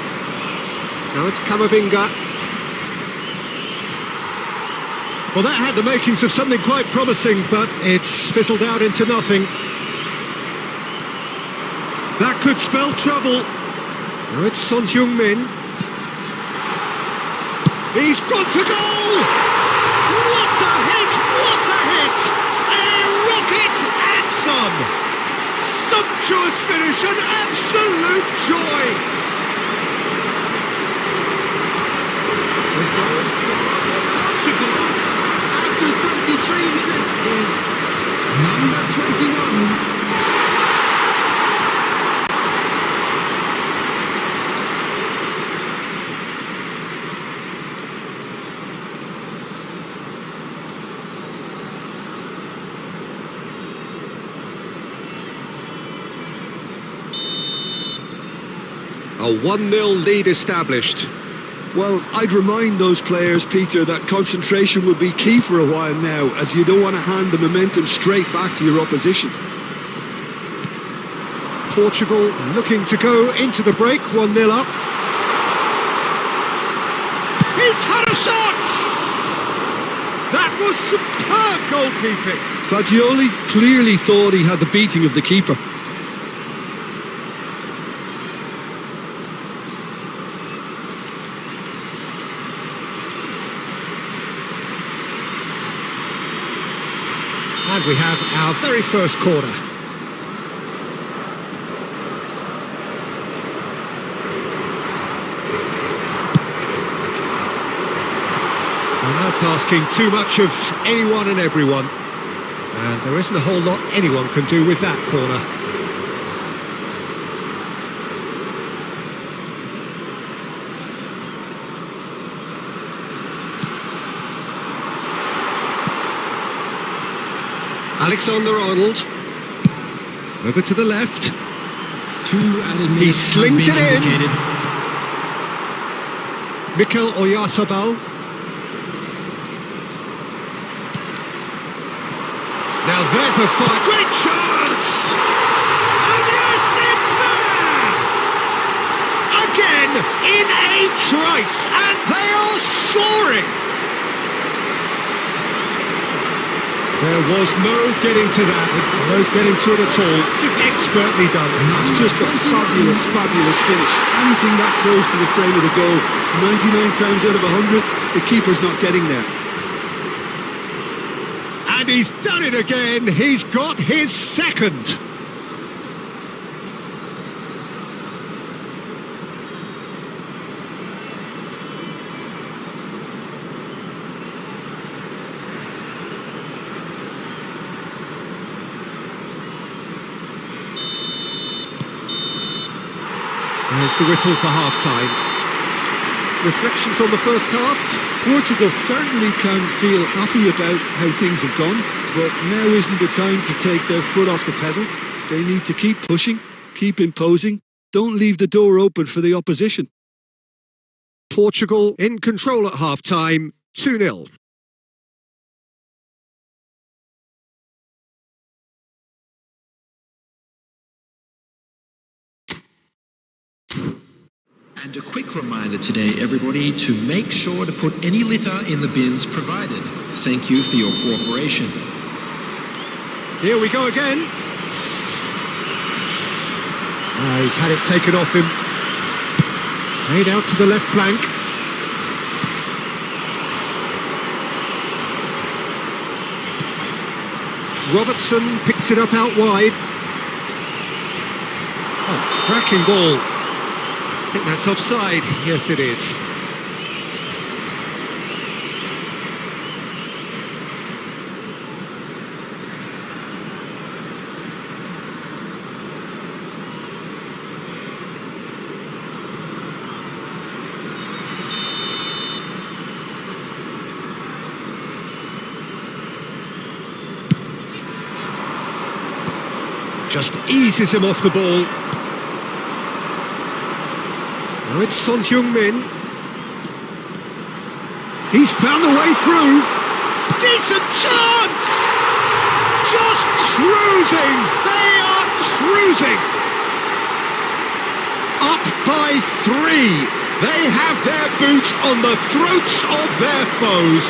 Now it's Camavinga. Well, that had the makings of something quite promising, but it's fizzled out into nothing. That could spell trouble. Now it's Son Heung-min. He's gone for goal! What a hit! What a hit! A rocket anthem! Sumptuous finish, an absolute joy! The goal for Portugal after 33 minutes is number 21. A 1-0 lead established. Well, I'd remind those players, Peter, that concentration will be key for a while now, as you don't want to hand the momentum straight back to your opposition. Portugal looking to go into the break, 1-0 up. He's had a shot! That was superb goalkeeping. Fagioli clearly thought he had the beating of the keeper. And we have our very first corner. And that's asking too much of anyone and everyone. And there isn't a whole lot anyone can do with that corner. Alexander-Arnold. Over to the left. 2 added minutes. He slings it in. Indicated. Mikel Oyarzabal. Now there's a fire. Great chance! And yes, it's there! Again, in a trice, and they are soaring! There was no getting to that, no getting to it at all. Expertly done. And that's just a fabulous, fabulous finish. Anything that close to the frame of the goal, 99 times out of 100, the keeper's not getting there. And he's done it again. He's got his second. There's the whistle for half-time. Reflections on the first half? Portugal certainly can feel happy about how things have gone, but now isn't the time to take their foot off the pedal. They need to keep pushing, keep imposing, don't leave the door open for the opposition. Portugal in control at half-time, 2-0. And a quick reminder today, everybody, to make sure to put any litter in the bins provided. Thank you for your cooperation. Here we go again. He's had it taken off him. Played out to the left flank. Robertson picks it up out wide. Oh, cracking ball. I think that's offside. Yes, it is. Just eases him off the ball. Now it's Son Heung-min. He's found the way through. Decent chance! Just cruising! They are cruising! Up by 3. They have their boots on the throats of their foes.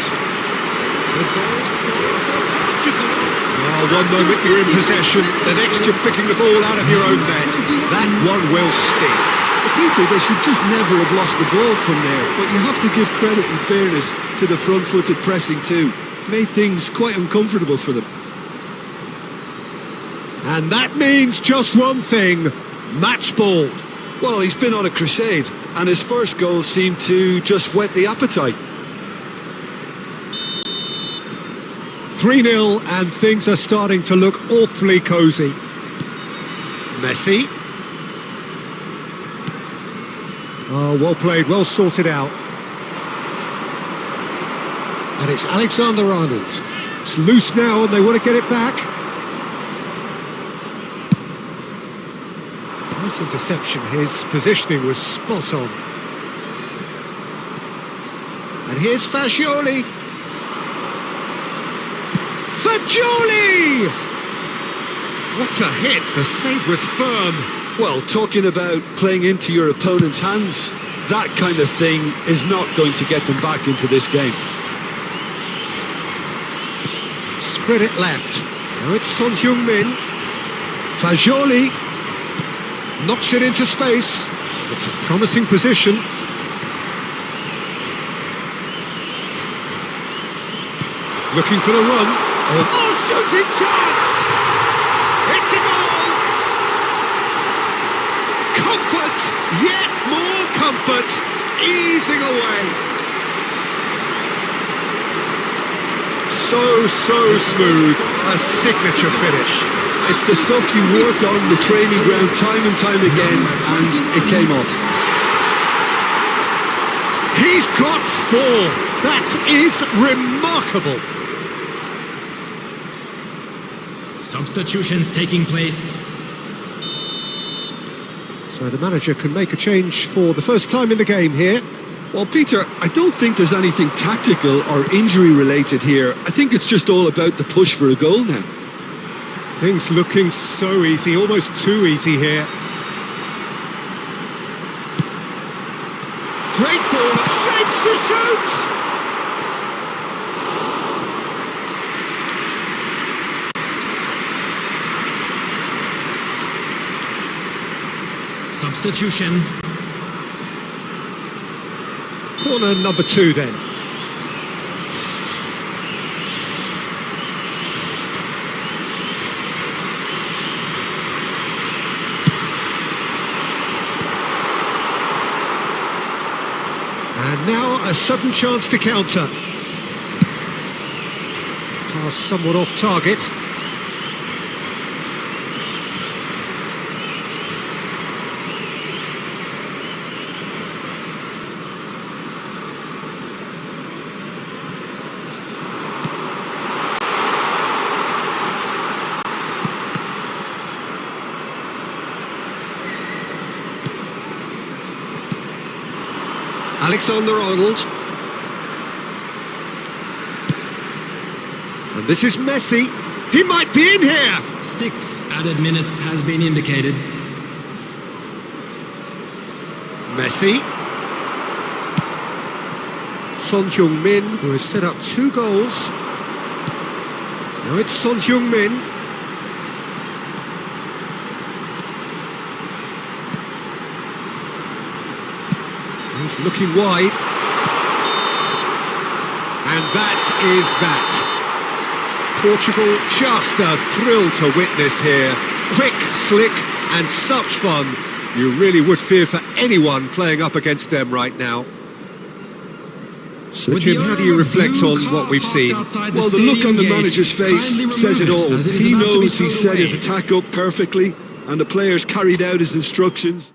One moment you're in possession, the next you're picking the ball out of your own net. That one will sting. Peter, they should just never have lost the ball from there, but you have to give credit and fairness to the front-footed pressing too. Made things quite uncomfortable for them. And that means just one thing, match ball. Well, he's been on a crusade, and his first goal seemed to just whet the appetite. 3-0 and things are starting to look awfully cosy. Messi. Oh, well played, well sorted out. And it's Alexander-Arnold. It's loose now and they want to get it back. Nice interception, his positioning was spot on. And here's Fagioli. Fagioli! What a hit, the save was firm. Well, talking about playing into your opponent's hands, that kind of thing is not going to get them back into this game. Spread it left. Now it's Son Heung-min. Fagioli knocks it into space. It's a promising position. Looking for the run. Oh, shooting chance! It's a goal! Comfort, yet more comfort, easing away. So smooth, a signature finish. It's the stuff you work on the training ground time and time again, and it came off. He's got 4. That is remarkable. Substitutions taking place. So the manager can make a change for the first time in the game here. Well, Peter, I don't think there's anything tactical or injury related here. I think it's just all about the push for a goal now. Things looking so easy, almost too easy here. Great ball, shapes to shoot! Substitution. Corner number 2 then. And now a sudden chance to counter. Pass somewhat off target. Alexander-Arnold. And this is Messi. He might be in here. 6 added minutes has been indicated. Messi. Son Heung-min, who has set up 2 goals. Now it's Son Heung-min. He's looking wide. And that is that. Portugal, just a thrill to witness here. Quick, slick, and such fun. You really would fear for anyone playing up against them right now. So, Jim, how do you reflect on what we've seen? Well, the look on the manager's face says it all. He knows he set his attack up perfectly, and the players carried out his instructions.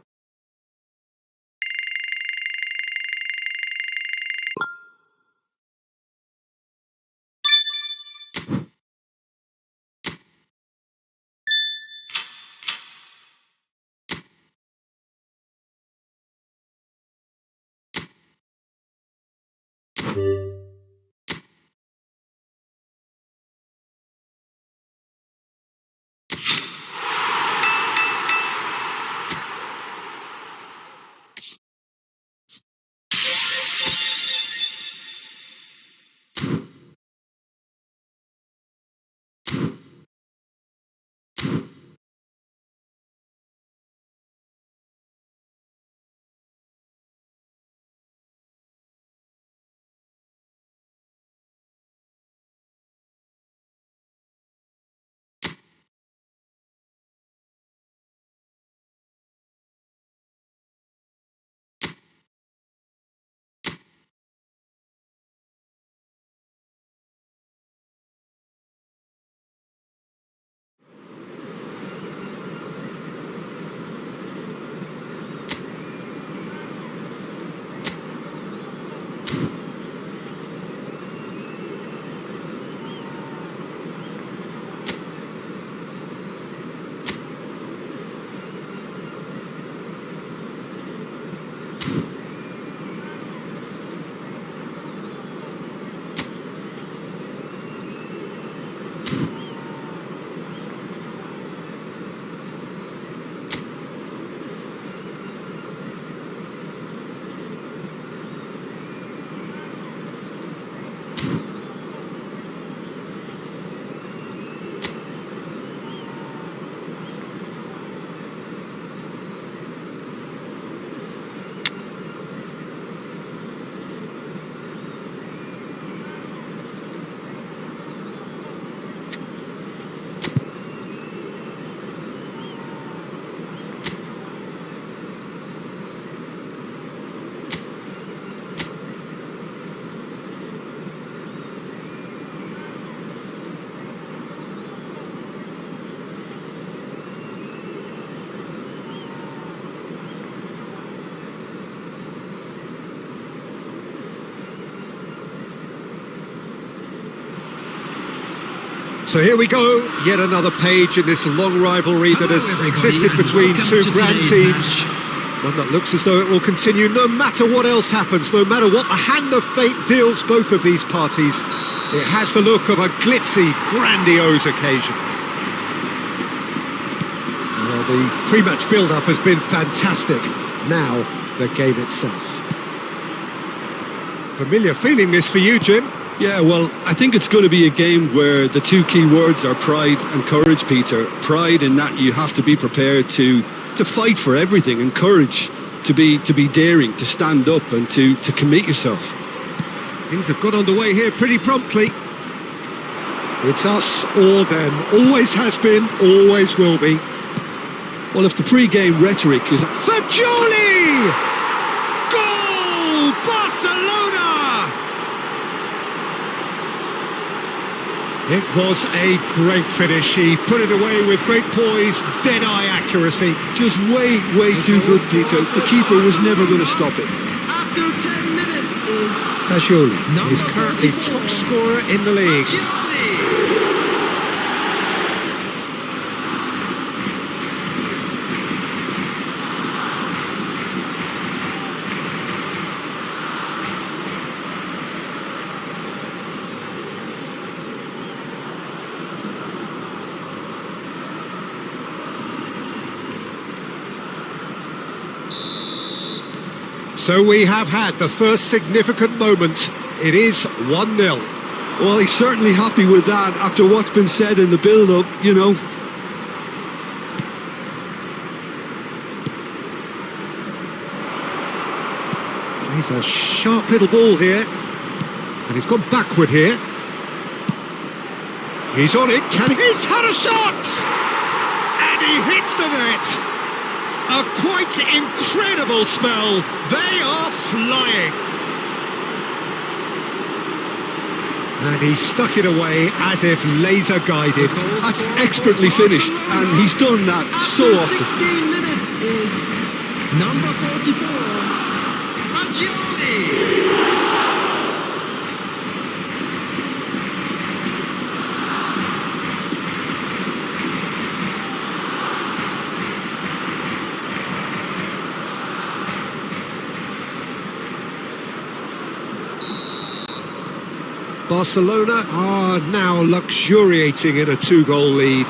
So here we go, yet another page in this long rivalry that has existed between 2 grand teams. One that looks as though it will continue no matter what else happens, no matter what the hand of fate deals both of these parties. It has the look of a glitzy, grandiose occasion. Well, the pre-match build-up has been fantastic. Now, the game itself. Familiar feeling this for you, Jim? Yeah, well, I think it's going to be a game where the 2 key words are pride and courage, Peter. Pride in that you have to be prepared to fight for everything, and courage to be daring, to stand up and to commit yourself. Things have got underway here pretty promptly. It's us or them. Always has been, always will be. Well, if the pre-game rhetoric is... Fagioli! Goal! Barcelona! It was a great finish. He put it away with great poise, dead-eye accuracy. Just way too good, Peter. The keeper was never going to stop it. After 10 minutes is... Fagioli is currently top scorer in the league. So we have had the first significant moment. It is 1-0. Well, he's certainly happy with that after what's been said in the build-up, you know. He's a sharp little ball here. And he's gone backward here. He's on it. He's had a shot! And he hits the net. A quite incredible spell. They are flying. And he stuck it away as if laser guided. That's expertly finished, and he's done that so often. 16 minutes is number 44, Fagioli. Barcelona are now luxuriating in a 2-goal lead.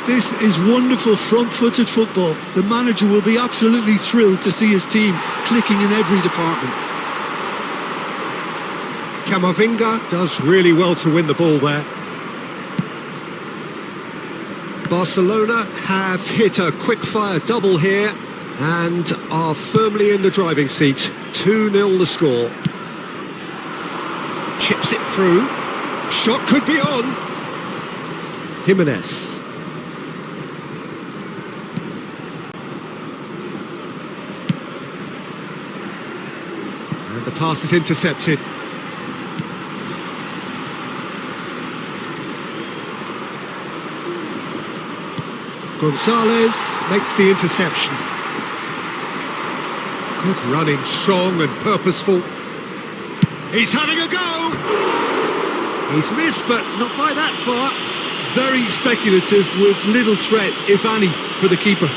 This is wonderful front-footed football. The manager will be absolutely thrilled to see his team clicking in every department. Camavinga does really well to win the ball there. Barcelona have hit a quick-fire double here and are firmly in the driving seat. 2-0 the score. Chips it through. Shot could be on. Jimenez. And the pass is intercepted. Gonzalez makes the interception. Good running, strong and purposeful. He's having a go! He's missed, but not by that far. Very speculative with little threat, if any, for the keeper.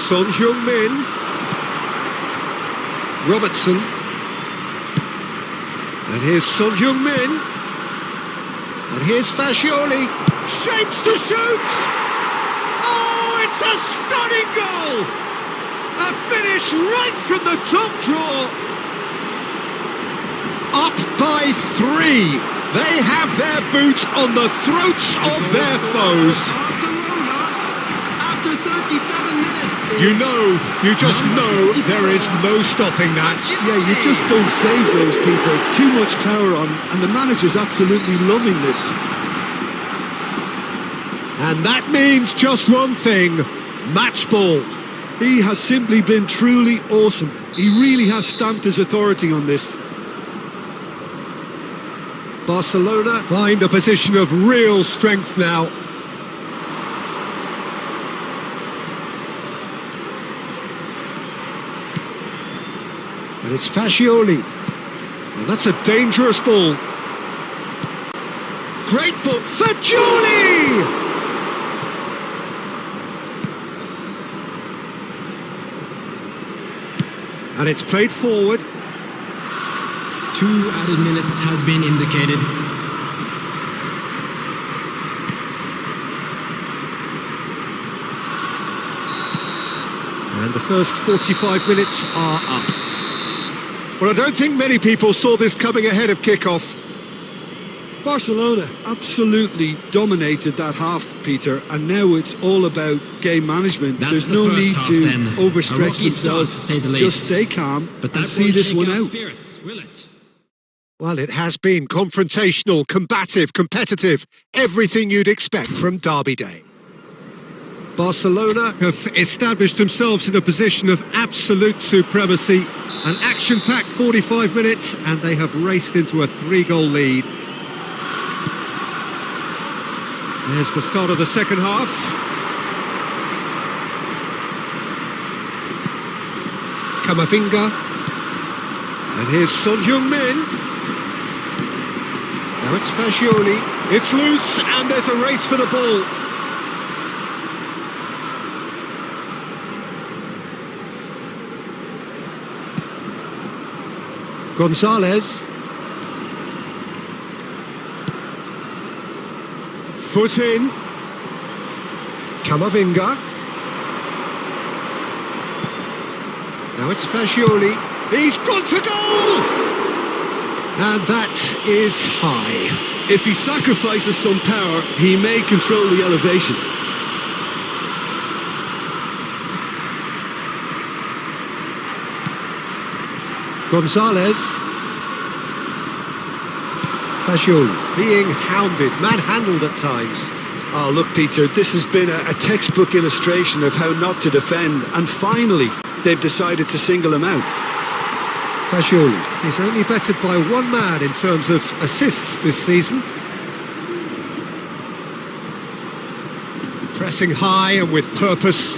Son Heung-min. Robertson. And here's Son Heung-min. And here's Fagioli. Shapes to shoot! Oh, it's a stunning goal! A finish right from the top draw. Up by 3. They have their boot on the throats of their foes. Barcelona, after 37 minutes. You just know there is no stopping that. Yeah, you just don't save those, Peter. Too much power on, and the manager's absolutely loving this. And that means just one thing, match ball. He has simply been truly awesome. He really has stamped his authority on this. Barcelona find a position of real strength now. And it's Fagioli. And that's a dangerous ball. Great ball. Fagioli! And it's played forward. 2 added minutes has been indicated. And the first 45 minutes are up. Well, I don't think many people saw this coming ahead of kickoff. Barcelona absolutely dominated that half, Peter, and now it's all about game management. That's There's the no first need half, to then. A overstretch rocky start, themselves. to say the least. Just stay calm But and that see won't this shake one our out. spirits, will it? Well, it has been confrontational, combative, competitive, everything you'd expect from Derby Day. Barcelona have established themselves in a position of absolute supremacy. An action-packed 45 minutes, and they have raced into a 3-goal lead. There's the start of the second half. Camavinga. And here's Son Heung-min. Now it's Fagioli. It's loose, and there's a race for the ball. Gonzalez. Foot in. Camavinga. Now it's Fagioli. He's gone for goal! And that is high. If he sacrifices some power, he may control the elevation. Gonzalez. Fagioli being hounded, manhandled at times. Oh, look, Peter, this has been a textbook illustration of how not to defend, and finally, they've decided to single him out. Fagioli is only bettered by one man in terms of assists this season. Pressing high and with purpose.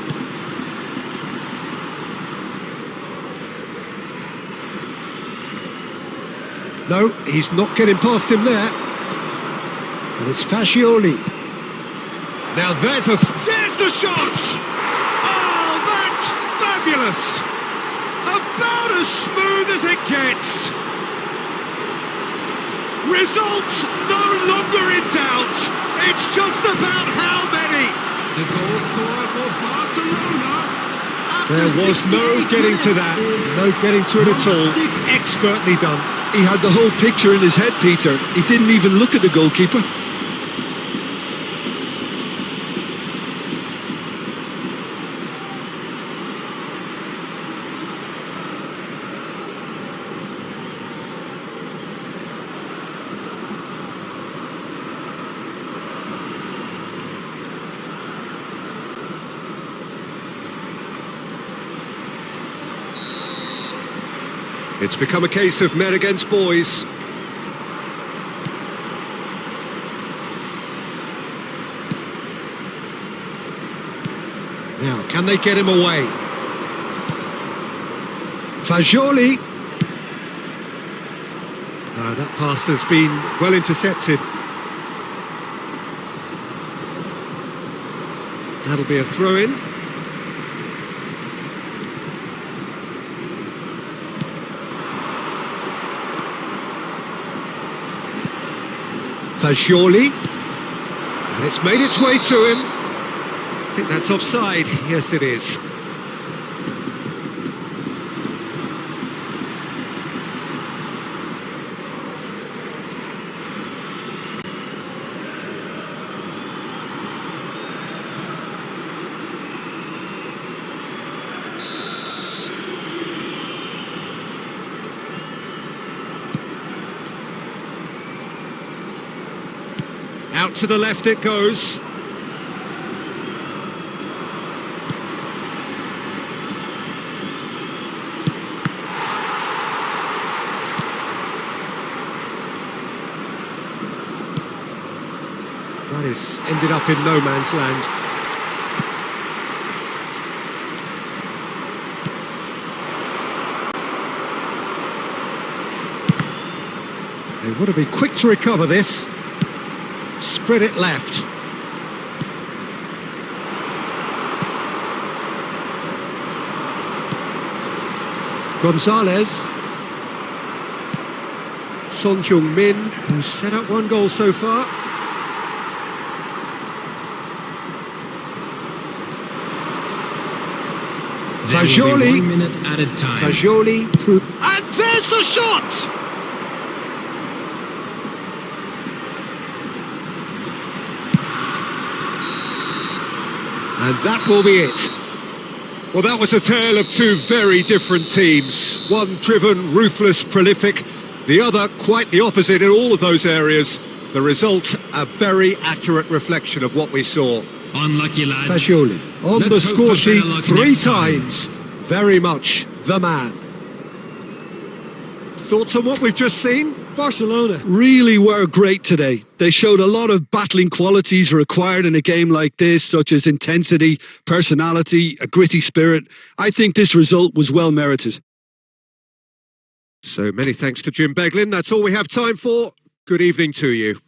No, he's not getting past him there. And it's Fagioli. Now there's the shot! Oh, that's fabulous! About as smooth as it gets. Result no longer in doubt. It's just about how many. The goal scorer for Barcelona. There was no getting to that. No getting to it at all. Expertly done. He had the whole picture in his head, Peter. He didn't even look at the goalkeeper. It's become a case of men against boys. Now, can they get him away? Fagioli. No, that pass has been well intercepted. That'll be a throw-in. Fagioli, and it's made its way to him. I think that's offside. Yes, it is. Out to the left it goes. That is ended up in no man's land. They want to be quick to recover this. Spread it left. Gonzalez. Son Heung-min, who's set up one goal so far. Fagioli. 1 minute added time. Fagioli. And there's the shot! And that will be it. Well, that was a tale of two very different teams. One driven, ruthless, prolific. The other quite the opposite in all of those areas. The result, a very accurate reflection of what we saw. Unlucky lads. Fagioli on the Let's hope score for sheet better luck 3 next time. times. Very much the man. Thoughts on what we've just seen? Barcelona really were great today. They showed a lot of battling qualities required in a game like this, such as intensity, personality, a gritty spirit. I think this result was well merited. So many thanks to Jim Beglin. That's all we have time for. Good evening to you.